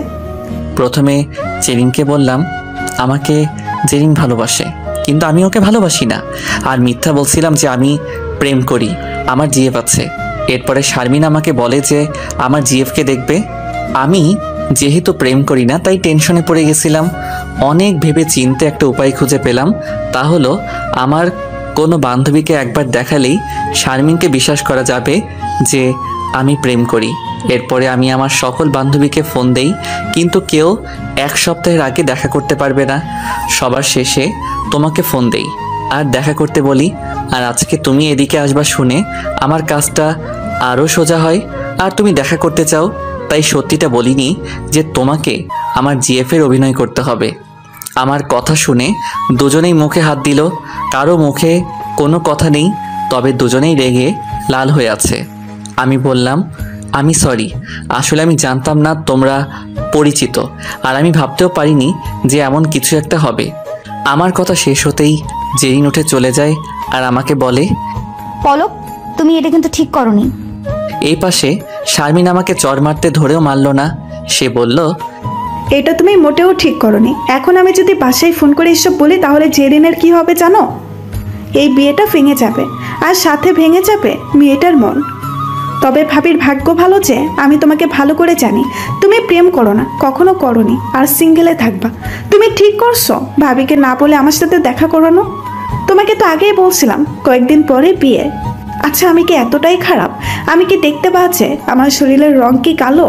প্রথমে জেরিনকে বললাম, আমাকে জেরিন ভালোবাসে, কিন্তু আমি ওকে ভালোবাসি না। আর মিথ্যা বলছিলাম যে আমি প্রেম করি, আমার জিএফ আছে। এরপরে শারমিন আমাকে বলে যে আমার জিএফকে দেখবে। আমি যেহেতু প্রেম করি না তাই টেনশনে পড়ে গেছিলাম। অনেক ভেবে চিন্তে একটা উপায় খুঁজে পেলাম, তা হলো আমার কোনো বান্ধবীকে একবার দেখালেই শারমিনকে বিশ্বাস করা যাবে যে আমি প্রেম করি। এরপরে আমি আমার সকল বান্ধবীকে ফোন দেই, কিন্তু কেউ এক সপ্তাহের আগে দেখা করতে পারবে না। সবার শেষে তোমাকে ফোন দেই আর দেখা করতে বলি। আর আজকে তুমি এদিকে আসবা শুনে আমার কাজটা আরও সোজা হয়। আর তুমি দেখা করতে চাও, তাই সত্যিটা বলিনি যে তোমাকে আমার জিএফের অভিনয় করতে হবে। আমার কথা শুনে দুজনেই মুখে হাত দিল। কারো মুখে কোনো কথা নেই, তবে দুজনেই রেগে লাল হয়ে আছে। আমি বললাম, আমি সরি, আসলে আমি জানতাম না তোমরা পরিচিত, আর আমি ভাবতেও পারিনি যে এমন কিছু একটা হবে। আমার কথা শেষ হতেই জেরিন উঠে চলে যায় আর আমাকে বলে, পলক, তুমি এটা কিন্তু ঠিক করনি। এই পাশে শারমিন আমাকে চর মারতে ধরেও মারল না। সে বলল, এটা তুমি মোটেও ঠিক করনি। এখন আমি যদি বাসায় ফোন করে এসব বলি তাহলে জেরিনের কি হবে জানো? এই বিয়েটা ভেঙে যাবে, আর সাথে ভেঙে যাবে মেয়েটার মন। তবে ভাবির ভাগ্য ভালো যে আমি তোমাকে ভালো করে জানি। তুমি প্রেম করো না, কখনো করনি, আর সিঙ্গেলে থাকবা। তুমি ঠিক করছো ভাবিকে না বলে আমার সাথে দেখা করানো। তোমাকে তো আগেই বলছিলাম কয়েকদিন পরে বিয়ে। আচ্ছা, আমি কি এতটাই খারাপ? আমি কি দেখতে পাচ্ছে আমার শরীরের রং কি কালো?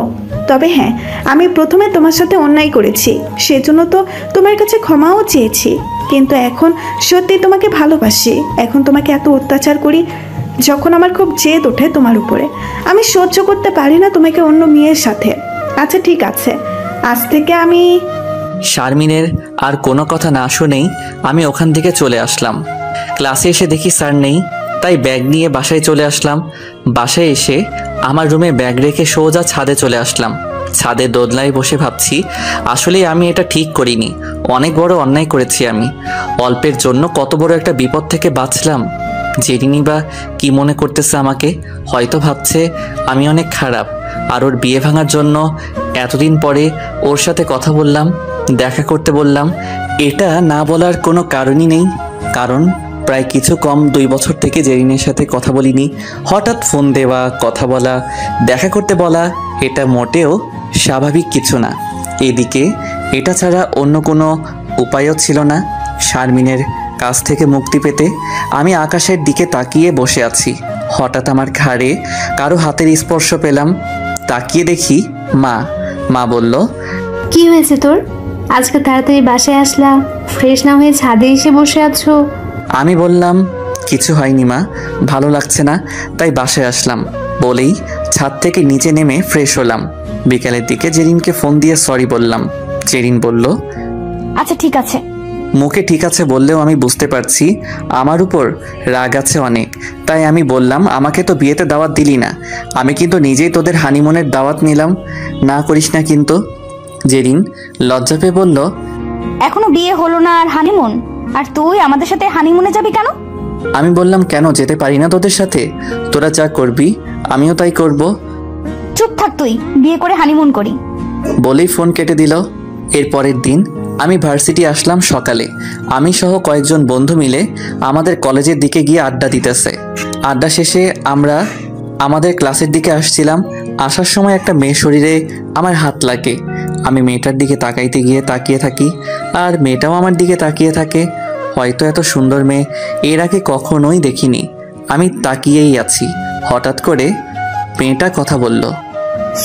তবে হ্যাঁ, আমি প্রথমে তোমার সাথে অন্যায় করেছি, সেজন্য তো তোমার কাছে ক্ষমাও চেয়েছি। কিন্তু এখন সত্যি তোমাকে ভালোবাসি। এখন তোমাকে এত অত্যাচার করি যখন আমার খুব জেদ ওঠে তোমার উপরে। আমি সহ্য করতে পারি না তোমাকে অন্য মেয়ের সাথে। আচ্ছা ঠিক আছে, আজ থেকে আমি। শারমিনের আর কোনো কথা না শুনেই আমি ওখান থেকে চলে আসলাম। ক্লাসে এসে দেখি স্যার নেই, তাই ব্যাগ নিয়ে বাসায় চলে আসলাম। বাসায় এসে আমার রুমে ব্যাগ রেখে সোজা ছাদে চলে আসলাম। ছাদে দোদলায় বসে ভাবছি, আসলেই আমি এটা ঠিক করিনি, অনেক বড় অন্যায় করেছি আমি। অল্পের জন্য কত বড় একটা বিপদ থেকে বাঁচলাম। জেরিনি বা কি মনে করতেছে আমাকে? হয়তো ভাবছে আমি অনেক খারাপ, আর ওর বিয়ে ভাঙার জন্য এতদিন পরে ওর সাথে কথা বললাম, দেখা করতে বললাম। এটা না বলার কোনো কারণই নেই, কারণ প্রায় কিছু কম 2 বছর থেকে জেরিনের সাথে কথা বলিনি। হঠাৎ ফোন দেওয়া, কথা বলা, দেখা করতে বলা, এটা মোটেও স্বাভাবিক কিছু না। এদিকে এটা ছাড়া অন্য কোনো উপায়ও ছিল না শারমিনের কাছ থেকে মুক্তি পেতে। আমি আকাশের দিকে তাকিয়ে বসে আছি। হঠাৎ আমার ঘাড়ে কারো হাতের স্পর্শ পেলাম। তাকিয়ে দেখি মা বলল, কি হয়েছে তোর? আজকে তাড়াতাড়ি বাসায় আসলা, ফ্রেশ না হয়ে ছাদে এসে বসে আছো। আমি বললাম, কিছু হয়নি মা, ভালো লাগছে না তাই বাসায় আসলাম বলেই ছাদ থেকে নিচে নেমে ফ্রেশ হলাম। বিকালের দিকে জেরিনকে ফোন দিয়ে সরি বললাম। জেরিন বলল, আচ্ছা ঠিক আছে। মুখে ঠিক আছে বললেও আমি বুঝতে পারছি আমার উপর রাগ আছে অনেক। তাই আমি বললাম, আমাকে তো বিয়েতে দাওয়াত দিলি না, আমি কিন্তু নিজেই তোদের হানিমুনের দাওয়াত নিলাম, না করিস না কিন্তু। জেরিন লজ্জা পেয়ে বলল, এখনো বিয়ে হলো না আর হানিমুন? আর তুই আমাদের সাথে হানিমুনে যাবি কেন? আমি বললাম, কেন যেতে পারি না তোদের সাথে? তোরা যা করবি আমিও তাই করব। চুপ থাক তুই, বিয়ে করে হানিমুন করি। বলেই ফোন কেটে দিল। এর পরের দিন আমি ভার্সিটি আসলাম সকালে। আমি সহ কয়েকজন বন্ধু মিলে আমাদের কলেজের দিকে গিয়ে আড্ডা দিতেছে। আড্ডা শেষে আমরা আমাদের ক্লাসের দিকে আসছিলাম। আসার সময় একটা মেয়ে শরীরে আমার হাত লাগে। আমি মেয়েটার দিকে তাকাইতে গিয়ে তাকিয়ে থাকি, আর মেয়েটাও আমার দিকে তাকিয়ে থাকে। হয়তো এত সুন্দর মেয়ে এর আগে কখনোই দেখিনি। আমি তাকিয়েই আছি। হঠাৎ করে মেয়েটা কথা বলল,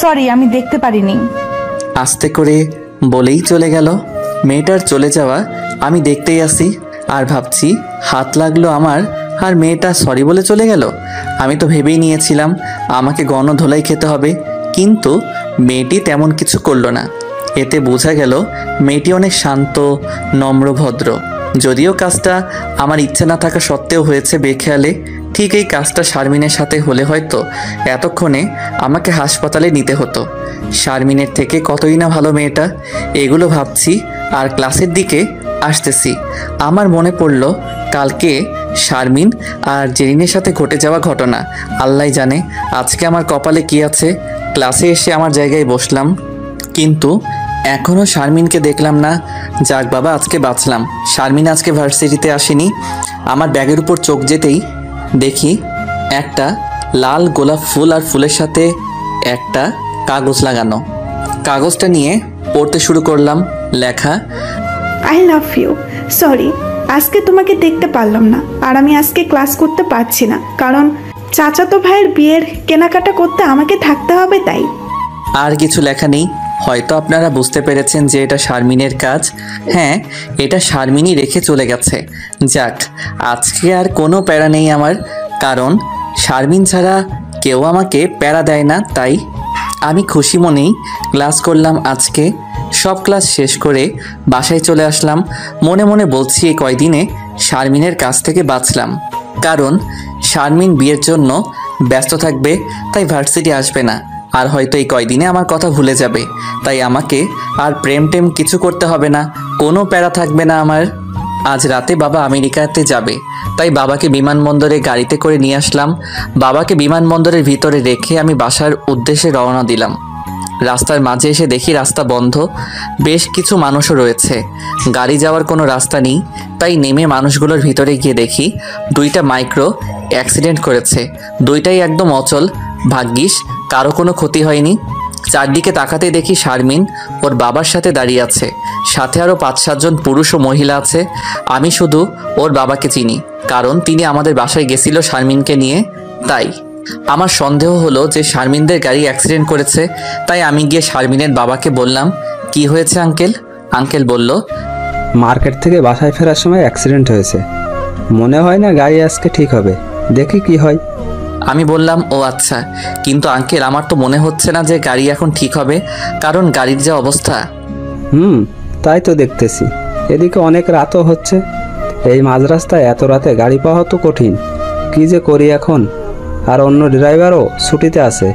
সরি, আমি দেখতে পারিনি। আস্তে করে বলেই চলে গেল। মেয়েটার চলে যাওয়া আমি দেখতেই আসি আর ভাবছি, হাত লাগলো আমার আর মেয়েটা সরি বলে চলে গেল। আমি তো ভেবেই নিয়েছিলাম আমাকে গণধোলাই খেতে হবে, কিন্তু মেয়েটি তেমন কিছু করলো না। এতে বোঝা গেল মেয়েটি অনেক শান্ত, নম্র, ভদ্র। যদিও কাজটা আমার ইচ্ছে না থাকা সত্ত্বেও হয়েছে বেখেয়ালে। ঠিক এই কাজটা শারমিনের সাথে হলে হয়তো এতক্ষণে আমাকে হাসপাতালে নিতে হতো। শারমিনের থেকে কতই না ভালো মেয়েটা, এগুলো ভাবছি। আর ক্লাসের দিকে আসতেছি। আমার মনে পড়ল কালকে শারমিন আর জেরিনের সাথে ঘটে যাওয়া ঘটনা। আল্লাহ জানে আজকে আমার কপালে কি আছে। ক্লাসে এসে আমার জায়গায় বসলাম, কিন্তু এখনও শারমিনকে দেখলাম না। যাক বাবা, আজকে বাঁচলাম। শারমিন আজকে ভার্সিটিতে আসেনি। আমার ব্যাগের উপর চোখ যেতেই দেখি একটা লাল গোলাপ ফুল, আর ফুলের সাথে একটা কাগজ লাগানো। কাগজটা নিয়ে পড়তে শুরু করলাম। লেখা, আই লাভ ইউ। সরি, আজকে তোমাকে দেখতে পারলাম না, আর আমি আজকে ক্লাস করতে পারছি না, কারণ চাচাতো ভাইয়ের বিয়ের কেনাকাটা করতে আমাকে থাকতে হবে, তাই। আর কিছু লেখা নেই। হয়তো আপনারা বুঝতে পেরেছেন যে এটা শারমিনের কাজ। হ্যাঁ, এটা শারমিনই রেখে চলে গেছে। যাক, আজকে আর কোনো প্যারা নেই আমার, কারণ শারমিন ছাড়া কেউ আমাকে প্যারা দেয় না। তাই আমি খুশি মনেই ক্লাস করলাম আজকে। সব ক্লাস শেষ করে বাসায় চলে আসলাম। মনে মনে বলছি এই কয়দিনে শারমিনের কাছ থেকে বাঁচলাম, কারণ শারমিন বিয়ের জন্য ব্যস্ত থাকবে, তাই ভার্সিটি আসবে না। আর হয়তো এই কয়দিনে আমার কথা ভুলে যাবে, তাই আমাকে আর প্রেম টেম কিছু করতে হবে না, কোনো প্যারা থাকবে না আমার। আজ রাতে বাবা আমেরিকাতে যাবে, তাই বাবাকে বিমানবন্দরে গাড়িতে করে নিয়ে আসলাম। বাবাকে বিমানবন্দরের ভিতরে রেখে আমি বাসার উদ্দেশ্যে রওনা দিলাম। রাস্তার মাঝে এসে দেখি রাস্তা বন্ধ, বেশ কিছু মানুষও রয়েছে, গাড়ি যাওয়ার কোনো রাস্তা নেই। তাই নেমে মানুষগুলোর ভিতরে গিয়ে দেখি দুইটা মাইক্রো অ্যাক্সিডেন্ট করেছে, দুইটাই একদম অচল। ভাগ্যিস কারো কোনো ক্ষতি হয়নি। চারদিকে তাকাতে দেখি শারমিন ওর বাবার সাথে দাঁড়িয়ে আছে, সাথে আরও 5-7 জন পুরুষ ও মহিলা আছে। আমি শুধু ওর বাবাকে চিনি, কারণ তিনি আমাদের বাসায় গেছিল শারমিনকে নিয়ে। তাই আমার সন্দেহ হলো যে শারমিনদের গাড়ি অ্যাক্সিডেন্ট করেছে। তাই আমি গিয়ে শারমিনের বাবাকে বললাম, কি হয়েছে আঙ্কেল? আঙ্কেল বলল, মার্কেট থেকে বাসায় ফেরার সময় অ্যাক্সিডেন্ট হয়েছে, মনে হয় না গাড়ি আজকে ঠিক হবে, দেখি কি হয়। আমি বললাম, ও আচ্ছা, কিন্তু আঙ্কেল আমার তো মনে হচ্ছে না যে গাড়ি এখন ঠিক হবে, কারণ গাড়ির যা অবস্থা। তাই তো দেখতেছি, এদিকে অনেক রাতও হচ্ছে, এই মাঝ রাস্তায় এত রাতে গাড়ি পাওয়া তো কঠিন। কি যে করি এখন, আর অন্য ড্রাইভারও ছুটিতে আছে,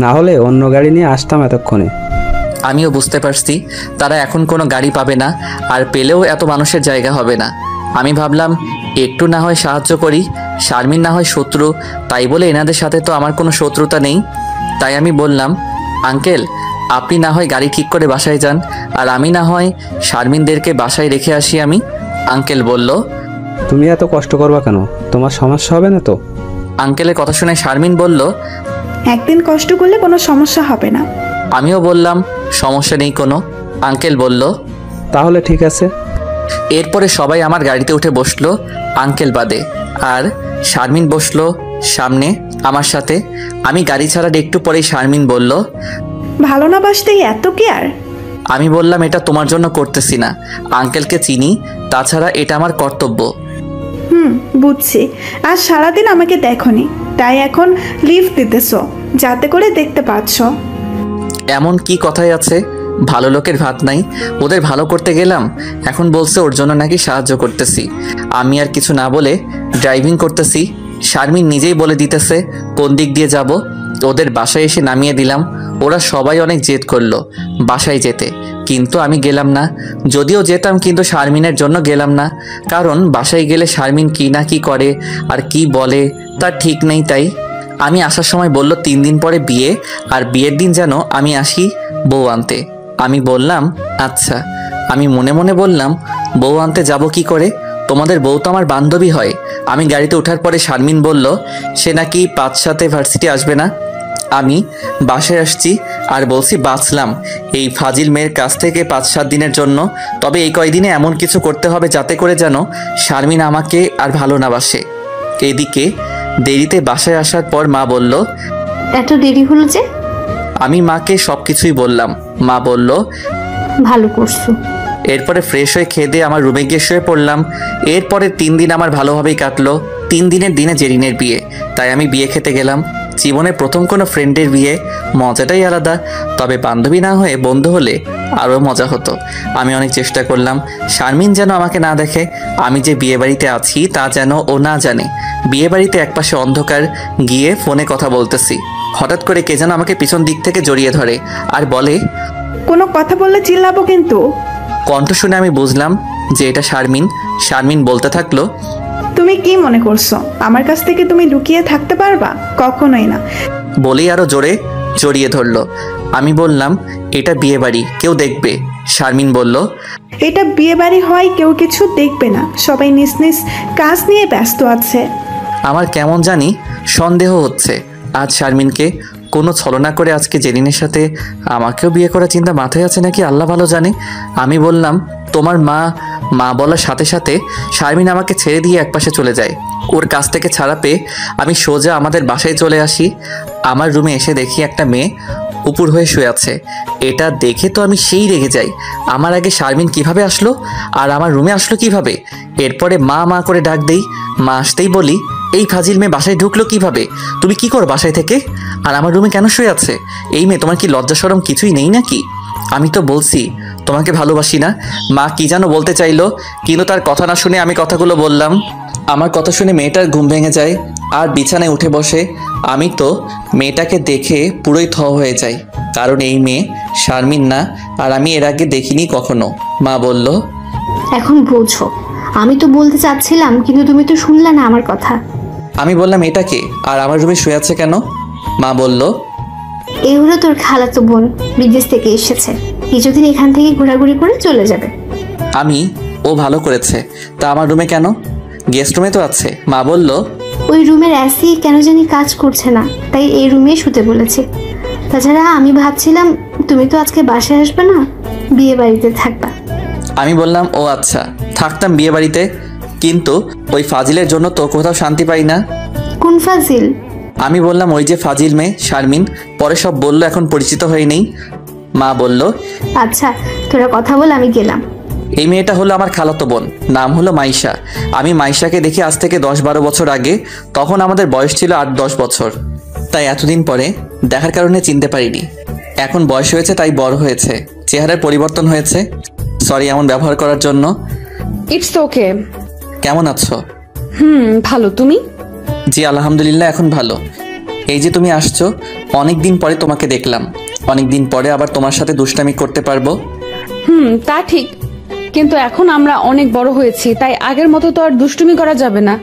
না হলে অন্য গাড়ি নিয়ে আসতাম এতক্ষণে। আমিও বুঝতে পারছি তারা এখন কোনো গাড়ি পাবে না, আর পেলেও এত মানুষের জায়গা হবে না। আমি ভাবলাম একটু না হয় সাহায্য করি, শারমিন না হয় শত্রু, তাই বলে এনাদের সাথে তো আমার কোনো শত্রুতা নেই। তাই আমি বললাম, আঙ্কেল আপনি না হয় গাড়ি ঠিক করে বাসায় যান, আর আমি না হয় শারমিনদেরকে বাসায় রেখে আসি। আমি আঙ্কেল বলল, তুমি এত কষ্ট করবা কেন, তোমার সমস্যা হবে না তো? আঙ্কেলের কথা শুনে শারমিন বলল, একদিন কষ্ট করলে কোনো সমস্যা হবে না। আমিও বললাম, সমস্যা নেই কোনো। আঙ্কেল বলল, তাহলে ঠিক আছে। এরপরে সবাই আমার গাড়িতে উঠে বসলো, আঙ্কেল বাদে। আর শারমিন বসলো সামনে আমার সাথে। আমি গাড়ি ছাড়ার একটু পরেই শারমিন বলল, ভালো না বাসতেই এত কেয়ার? আমি বললাম, এটা তোমার জন্য করতেছি না, আঙ্কেলকে চিনি, তাছাড়া এটা আমার কর্তব্য। বুঝছি, আর সারাদিন আমাকে দেখোনি, তাই এখন লিফট দিতেছো যাতে করে দেখতে পাচ্ছ। এমন কি কথাই আছে, ভালো লোকের ভাত নাই। ওদের ভালো করতে গেলাম, এখন বলছে ওর জন্য নাকি সাহায্য করতেছি। আমি আর কিছু না বলে ড্রাইভিং করতেছি। শারমিন নিজেই বলে দিতেছে কোন দিক দিয়ে যাব। ওদের বাসায় এসে নামিয়ে দিলাম। ওরা সবাই অনেক জেদ করলো বাসায় যেতে, কিন্তু আমি গেলাম না। যদিও যেতাম, কিন্তু শারমিনের জন্য গেলাম না, কারণ বাসায় গেলে শারমিন কি না কি করে আর কি বলে তার ঠিক নেই। তাই আমি আসার সময় বলল 3 দিন পরে বিয়ে, আর বিয়ের দিন যেন আমি আসি বউ আনতে। আমি বললাম, আচ্ছা। আমি মনে মনে বললাম, বউ আনতে যাব কি করে, তোমাদের বউ তো আমার বান্ধবী হয়। আমি গাড়িতে ওঠার পরে শারমিন বলল সে নাকি 5-7 ভার্সিটি আসবে না। আমি বাসায় আসছি আর বলছি, বাঁচলাম এই ফাজিল মেয়ের কাছ থেকে 5-7 দিনের জন্য। তবে এই কয়দিনে এমন কিছু করতে হবে যাতে করে যেন শারমিন আমাকে আর ভালো না বাসে। এদিকে দেরিতে বাসায় আসার পর মা বলল, এত দেরি হলো যে? আমি মাকে সব কিছুই বললাম। মা বলল, ভালো করছো। এরপরে ফ্রেশ হয়ে খেয়ে দিয়ে আমার রুমে গিয়ে শুয়ে পড়লাম। এরপরে 3 দিন আমার ভালোভাবেই কাটলো। 3 দিনের দিনে জেরিনের বিয়ে, তাই আমি বিয়ে খেতে গেলাম। জীবনে প্রথম কোনো ফ্রেন্ডের বিয়ে, মজাটাই আলাদা। তবে বান্ধবী না হয়ে বন্ধু হলে আরও মজা হতো। আমি অনেক চেষ্টা করলাম শারমিন যেন আমাকে না দেখে, আমি যে বিয়ে বাড়িতে আছি তা যেন ও না জানে। বিয়ে বাড়িতে একপাশে অন্ধকার, গিয়ে ফোনে কথা বলতেছি। হঠাৎ করে কে যেন আমাকে পিছন দিক থেকে জড়িয়ে ধরে আর বলে, কোনো কথা বললে চিল্লাবো কিন্তু। কণ্ঠ শুনে আমি বুঝলাম যে এটা শারমিন। শারমিন বলতে থাকলো, তুমি কি মনে করছো আমার কাছ থেকে তুমি লুকিয়ে থাকতে পারবা? কখনোই না। বলেই আরো জোরে জড়িয়ে ধরলো। আমি বললাম, এটা বিয়ে বাড়ি, কেউ দেখবে। শারমিন বলল, এটা বিয়ে বাড়ি হয়, কেউ কিছু দেখবে না, সবাই নিজ নিজ কাজ নিয়ে ব্যস্ত আছে। আমার কেমন জানি সন্দেহ হচ্ছে আজ শারমিনকে কোনো ছলনা করে আজকে জেরিনের সাথে আমাকেও বিয়ে করার চিন্তা মাথায় আছে নাকি আল্লাহ ভালো জানে। আমি বললাম, তোমার মা বলার সাথে সাথে শারমিন আমাকে ছেড়ে দিয়ে একপাশে চলে যায়। ওর কাছ থেকে ছাড়া পেয়ে আমি সোজা আমাদের বাসায় চলে আসি। আমার রুমে এসে দেখি একটা মেয়ে উপর হয়ে শুয়ে আছে। এটা দেখে তো আমি সেই রেগে যাই। আমার আগে শারমিন কিভাবে আসলো আর আমার রুমে আসলো কিভাবে? এরপরে মা করে ডাক দেই। মা আসতেই বলি, এই ফাজিল মেয়ে বাসায় ঢুকলো কিভাবে? তুমি কি করো বাসায় থেকে? আর আমার রুমে কেন শুয়ে আছে? এই মেয়ে, তোমার কি লজ্জা শরম কিছুই নেই নাকি? আমি তো বলছি তোমাকে ভালোবাসি না। মা কি যেন বলতে চাইলো, কিন্তু তার কথা না শুনে আমি কথাগুলো বললাম। আমার কথা শুনে মেয়েটার ঘুম ভেঙে যায় আর বিছানায় উঠে বসে। আমি তো মেয়েটাকে দেখে পুরোই থ হয়ে যাই, কারণ এই মেয়ে শারমিন না, আর আমি এর আগে দেখিনি কখনো। মা বলল, এখন বোঝো, আমি তো বলতে চাচ্ছিলাম কিন্তু তুমি তো শুনলে না আমার কথা। আমি বললাম, এটাকে আর আমার রুমে শুয়ে আছে কেন? মা বলল, এই হলো তোর খালাতো বোন, বিদেশ থেকে এসেছে, কিছুদিন এখান থেকে ঘোরাঘুরি করে চলে যাবে। আমি, ও ভালো করেছে। তা আমার রুমে কেন? গেস্ট রুমে তো আছে। মা বলল, ওই রুমের এসি কেন জানি কাজ করছে না, তাই এই রুমে শুতে বলেছি। তাছাড়া আমি ভাবছিলাম তুমি তো আজকে বাসায় আসবে না, বিয়ে বাড়িতে থাকবা। আমি বললাম, ও আচ্ছা, থাকতাম বিয়ে বাড়িতে, কিন্তু ওই ফাজিলের জন্য তো কোথাও শান্তি পাই না। কোন ফাজিল? আমি বললাম, ওই যে ফাজিল মেয়ে শারমিন। পরে সব বলল, এখন পরিচিত হয়ে নেই। মা বলল, আচ্ছা তোরা কথা বল, আমি গেলাম। এই মেয়েটা হলো আমার খালাতো বোন, নাম হলো মাইশা। আমি মাইশাকে দেখি আজ থেকে 10-12 বছর আগে। তখন আমাদের বয়স ছিল 8-10 বছর, তাই এতদিন পরে দেখার কারণে চিনতে পারিনি। এখন বয়স হয়েছে তাই বড় হয়েছে, চেহারার পরিবর্তন হয়েছে। সরি এমন ব্যবহার করার জন্য। It's okay. কেমন আছো? ভালো, তুমি? জি আলহামদুলিল্লাহ, এখন ভালো। এই যে তুমি আসছো, অনেক দিন পরে তোমাকে দেখলাম। অনেক দিন পরে আবার তোমার সাথে দুষ্টামি করতে পারবো। তা ঠিক, কিন্তু এখন আমরা অনেক বড় হয়েছি, তাই আগের মতো তো আর দুষ্টুমি করা যাবে না।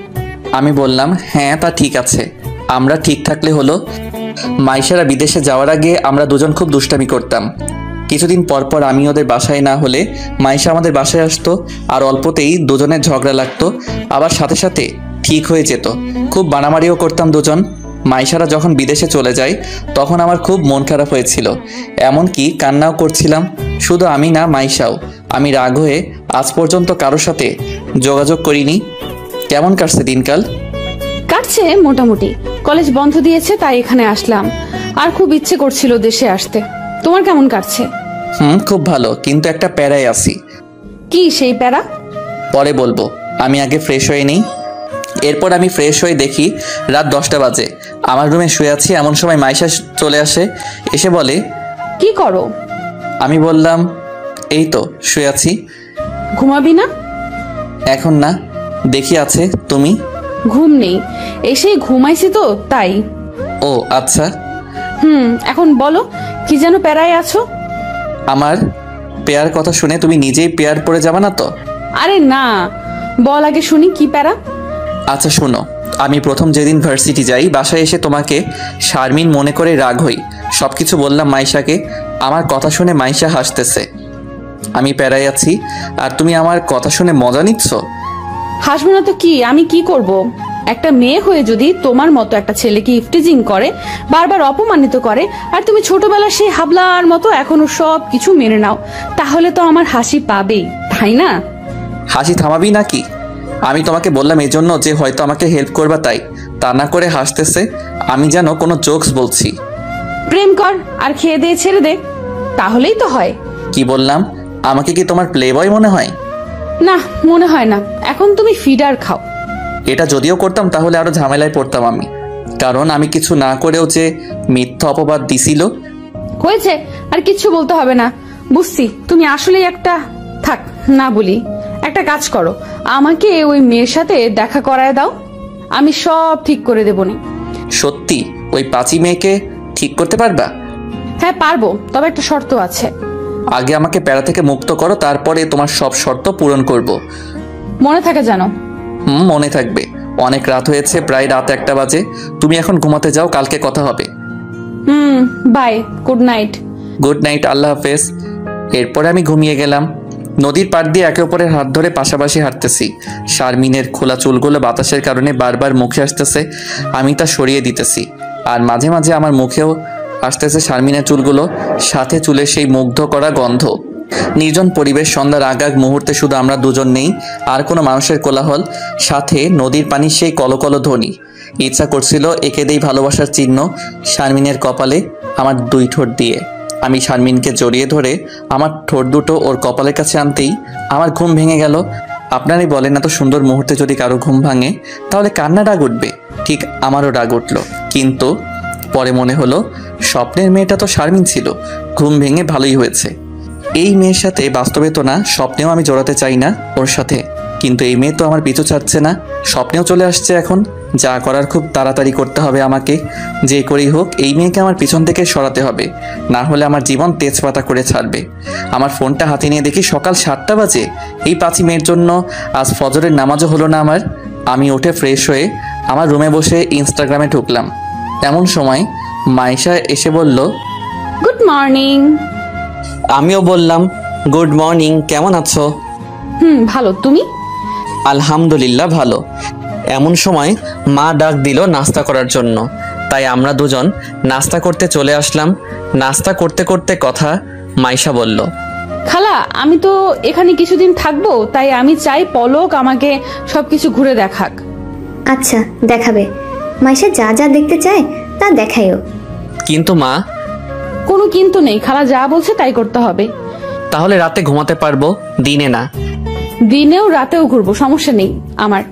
আমি বললাম, হ্যাঁ তা ঠিক আছে, আমরা ঠিক থাকলে হলো। মাইশারা বিদেশে যাওয়ার আগে আমরা দুজন খুব দুষ্টামি করতাম। কিছুদিন পর পর আমি ওদের বাসায় না হলে মাইশা আমাদের বাসায় আসতো, আর অল্পতেই দুজনের ঝগড়া লাগতো, আবার সাথে সাথে ঠিক হয়ে যেত। খুব বানামারিও করতাম দুজন। মাইশারা যখন বিদেশে চলে যায় তখন আমার খুব মন খারাপ হয়েছিল, এমনকি কান্নাও করছিলাম। শুধু আমি না, মাইশাও। আমি রাগ হয়ে আজ পর্যন্ত কারোর সাথে যোগাযোগ করিনি। কেমন কাটছে দিনকাল? কাটছে মোটামুটি, কলেজ বন্ধ দিয়েছে তাই এখানে আসলাম, আর খুব ইচ্ছে করছিল দেশে আসতে। তোমার কেমন কাটছে? খুব ভালো, কিন্তু একটা প্যারায় আছি। কি সেই প্যারা? পরে বলবো, আমি আগে ফ্রেশ হয়ে নিই। এরপর আমি ফ্রেশ হয়ে দেখি রাত 10টা বাজে। আমার রুমে শুয়ে আছি, এমন সময় মাইশা চলে আসে। এসে বলে, কি করো? আমি বললাম, এই তো শুয়ে আছি। ঘুমাবি না? এখন না, দেখি আছে। তুমি? ঘুম নেই, এসেই ঘুমাইছি তো তাই। ও আচ্ছা। এখন বলো, কি যেন প্যারায় আছো? আমার পেয়ার কথা শুনে তুমি নিজেই পেয়ার পড়ে যাবে না তো? আরে না, বল আগে শুনি কি প্যারা। আচ্ছা শোনো, আমি প্রথম যেদিন ভার্সিটি যাই, বাসায় এসে তোমাকে শারমিন মনে করে রাগ হই। সবকিছু বললাম মাইশাকে। আমার কথা শুনে মাইশা হাসতেছে। আমি প্যারায় আছি আর তুমি আমার কথা শুনে মজা নিচ্ছ। হাসবো না তো কি, আমি কি করব? একটা মেয়ে হয়ে যদি তোমার মতো একটা ছেলেকে ইফটিজিং করে, বারবার অপমানিত করে, আর তুমি ছোটবেলার সেই হাবলার মতো এখনো সব কিছু মেনে নাও, তাহলে তো আমার হাসি পাবেই, তাই না? হাসি থামাবি নাকি? আমি তোমাকে বললাম এই জন্য যে হয়তো আমাকে হেল্প করবা, তাই তা না করে হাসতেছে। আমি যেন কোনো জোকস বলছি। প্রেম কর আর খেয়ে দে, ছেড়ে দে, তাহলেই তো হয়। কি বললাম? আমাকে কি তোমার প্লে বয় মনে হয়? না, মনে হয় না। এখন তুমি ফিডার খাও। এটা যদিও করতাম তাহলে আরো ঝামেলায় পড়তাম আমি, কারণ আমি কিছু না করেও যে মিথ্যা অপবাদ দিছিল। হয়েছে, আর কিচ্ছু বলতে হবে না, বুঝছি তুমি আসলেই একটা, থাক না বলি। একটা কাজ করো, আমাকে ওই মেয়ের সাথে দেখা করায় দাও, আমি সব ঠিক করে দেবনি। সত্যি ওই পাঁচি মেয়েকে ঠিক করতে পারবা? হ্যাঁ পারবো, তবে একটা শর্ত আছে। আগে আমাকে প্যারা থেকে মুক্ত করো, তারপরে তোমার সব শর্ত পূরণ করব। মনে থাকে জানো? মনে থাকবে। অনেক রাত হয়েছে, প্রায় রাত 1টা বাজে। তুমি এখন ঘুমাতে যাও, কালকে কথা হবে। Bye, good night. Good night, Allah হাফেজ। এরপরে আমি ঘুমিয়ে গেলাম। নদীর পাড় দিয়ে একে অপরের হাত ধরে পাশাপাশি হাঁটতেছি। শারমিনের খোলা চুলগুলো বাতাসের কারণে বারবার মুখে আসতেছে, আমি তা সরিয়ে দিতেছি। আর মাঝে মাঝে আমার মুখেও আসতেছে শারমিনের চুলগুলো, সাথে চুলের সেই মুগ্ধ করা গন্ধ। নির্জন পরিবেশ, সন্ধ্যার আগাগ মুহূর্তে শুধু আমরা দুজন নেই, আর কোনো মানুষের কোলাহল, সাথে নদীর পানির সেই কলকল ধ্বনি। ইচ্ছা করছিল এঁকে দেই ভালোবাসার চিহ্ন শারমিনের কপালে আমার 2 ঠোঁট দিয়ে। আমি শারমিনকে জড়িয়ে ধরে আমার ঠোঁট দুটো ওর কপালের কাছে আনতেই আমার ঘুম ভেঙে গেল। আপনারাই বলেন, এত সুন্দর মুহূর্তে যদি কারো ঘুম ভাঙে তাহলে কান্না রাগ উঠবে। ঠিক আমারও রাগ উঠল, কিন্তু পরে মনে হলো স্বপ্নের মেয়েটা তো শারমিন ছিল, ঘুম ভেঙে ভালোই হয়েছে। এই মেয়ের সাথে বাস্তবে তো না, স্বপ্নেও আমি জড়াতে চাই না ওর সাথে, কিন্তু এই মেয়ে তো আমার পিছু ছাড়ছে না, স্বপ্নেও চলে আসছে। এখন যা করার খুব তাড়াতাড়ি করতে হবে আমাকে, যে করেই হোক এই মেয়েকে আমার পিছন থেকে সরাতে হবে, না হলে আমার জীবন তেজপাতা করে ছাড়বে। আমার ফোনটা হাতে নিয়ে দেখি সকাল 7টা বাজে। এই পাঁচি মেয়ের জন্য আজ ফজরের নামাজও হলো না আমার। আমি উঠে ফ্রেশ হয়ে আমার রুমে বসে ইনস্টাগ্রামে ঢুকলাম। এমন সময় মাইশা এসে বলল, গুড মর্নিং। আমিও বললাম গুড মর্নিং, কেমন আছো? ভালো, তুমি? আলহামদুলিল্লাহ ভালো। এমন সময় মা ডাক দিল নাস্তা করার জন্য, তাই আমরা দুজন নাস্তা করতে চলে আসলাম। নাস্তা করতে করতে কথা মাইশা বলল, খালা, আমি তো এখানে কিছুদিন থাকবো, তাই আমি চাই পলক আমাকে সবকিছু ঘুরে দেখাক। আচ্ছা, দেখাবে। মাইশা যা যা দেখতে চায় তা দেখাইও। কিন্তু মা। কোনো কিন্তু নেই, খালা যা বলছে তাই করতে হবে। তাহলে রাতে ঘুমাতে পারবো, দিনে না? দিনেও রাতেও ঘুরবো, সমস্যা নেই আমার।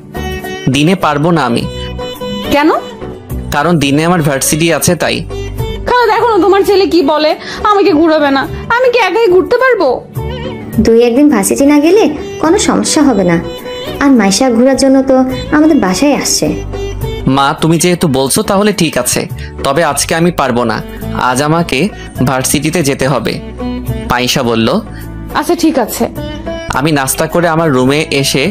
দিনে পারবো না আমি। কেন? কারণ দিনে আমার ভার্সিটি আছে, তাই। খালা দেখো না তোমার ছেলে কি বলে, আমাকে ঘুরাবে না, আমি কি একাই ঘুরতে পারবো? 2 একদিন ভার্সিটি না গেলে কোনো সমস্যা হবে না। আর মাইশা ঘোরার জন্য তো আমাদের বাসায় আসছে। মা, তুমি যেহেতু বলছো তাহলে ঠিক আছে, তবে আজকে আমি পারবো না, আজ আমাকে ভার্সিটিতে যেতে হবে। মাইশা বলল, আচ্ছা ঠিক আছে। আমি নাস্তা করে আমার রুমে এসে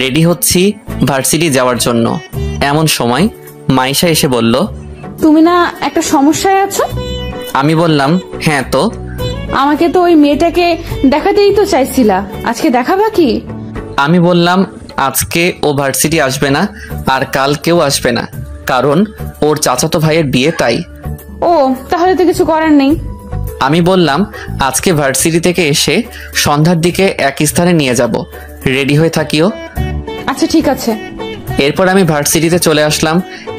রেডি হচ্ছি ভার্সিটি যাওয়ার জন্য। এমন সময় মাইশা এসে বলল, তুমি না একটা সমস্যায় আছো? আমি বললাম, হ্যাঁ তো। আমাকে তো ওই মেয়েটাকে দেখাতেই তো চাইছিলা, আজকে দেখাবা কি? আমি বললাম, আজকে ও ভার্সিটি আসবে না, আর কাল কেউ আসবে না, কারণ ওর চাচাতো ভাইয়ের বিয়ে, তাই। ও, তাহলে তো কিছু করার নেই। আমি বললাম, আজকে ভার্সিটি থেকে এসে সন্ধ্যার দিকে এক স্থানে নিয়ে যাব, রেডি হয়ে থাকিও। আচ্ছা ঠিক আছে। এরপর আমি ভার্সিটিতে চলে আসলাম।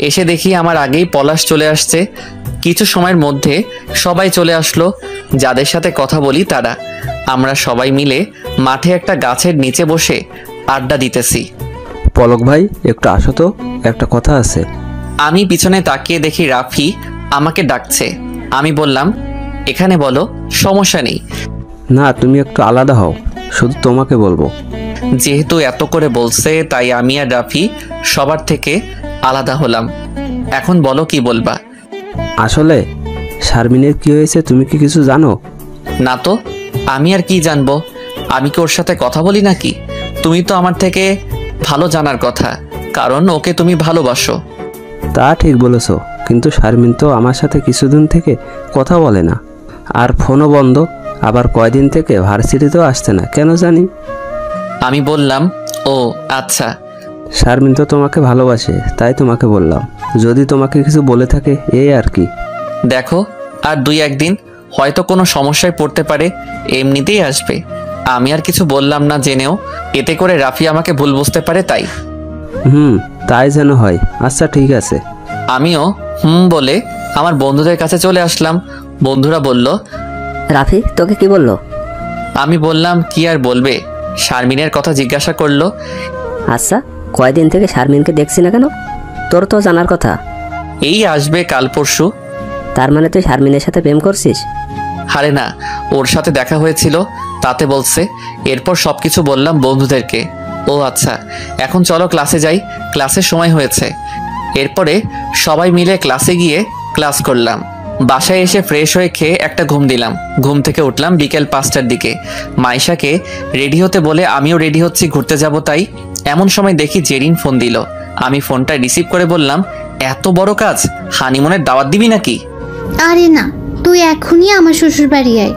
এসে দেখি আমার আগেই পলাশ চলে আসছে। কিছু সময়ের মধ্যে সবাই চলে আসলো, যাদের সাথে কথা বলি তারা। আমরা সবাই মিলে মাঠে একটা গাছের নিচে বসে আড্ডা দিতেছি। পলক ভাই, একটু আসো তো, একটা কথা আছে। আমি পিছনে তাকিয়ে দেখি রাফি আমাকে ডাকছে। আমি বললাম, এখানে বলো, সমস্যা নেই। না, তুমি একটু আলাদা হও, শুধু তোমাকে বলবো। যেহেতু এত করে বলছে, তাই আমি আর রাফি সবার থেকে আলাদা হলাম। এখন বলো, কি বলবা? আসলে শারমিনের কি হয়েছে তুমি কি কিছু জানো? না তো, আমি আর কি জানবো? আমি কি ওর সাথে কথা বলি নাকি? তুমি তো আমার থেকে ভালো জানার কথা, কারণ ওকে তুমি ভালোবাসো। তা ঠিক বলেছো, কিন্তু শারমিন তো আমার সাথে কিছুদিন থেকে কথা বলে না, আর ফোনও বন্ধ, আবার কয়দিন থেকে ভার্সিটিতেও আসছে না, কেন জানি। আমি বললাম, ও আচ্ছা। শারমিন তো তোমাকে ভালোবাসে, তাই তোমাকে বললাম, যদি তোমাকে কিছু বলে থাকে, এই আর কি। দেখো, আর 2-1 দিন হয়তো কোনো সমস্যায় পড়তে পারে, এমনিতেই আসবে। আমি আর কিছু বললাম না জেনেও, এতে করে রাফি আমাকে ভুল বুঝতে পারে, তাই। তাই যেন হয়। আচ্ছা ঠিক আছে। আমিও বলে আমার বন্ধুদের কাছে চলে আসলাম। বন্ধুরা বলল, রাফি তোকে কি বললো? আমি বললাম, কি আর বলবে, শারমিনের কথা জিজ্ঞাসা করলো। আচ্ছা, কয়দিন থেকে শারমিনকে দেখছি না কেন? তোর তো জানার কথা। এই আসবে কাল পরশু। তার মানে তুই শারমিনের সাথে প্রেম করছিস? আরে না, ওর সাথে দেখা হয়েছিল, তাতে বলছে। এরপর সবকিছু বললাম বন্ধুদেরকে। ও আচ্ছা, এখন চলো ক্লাসে যাই, ক্লাসের সময় হয়েছে। এরপরে সবাই মিলে ক্লাসে গিয়ে ক্লাস করলাম। বাসায় এসে ফ্রেশ হয়ে খেয়ে একটা ঘুম দিলাম। ঘুম থেকে উঠলাম বিকেল 5টার দিকে। মাইশাকে রেডি হতে বলে আমিও রেডি হচ্ছি ঘুরতে যাব তাই। এমন সময় দেখি জেরিন ফোন দিল। আমি ফোনটা রিসিভ করে বললাম, এত বড় কাজ, হানিমুনের দাওয়াত দিবি নাকি? আরে না, তুই এখনই আমার শ্বশুর বাড়ি আয়।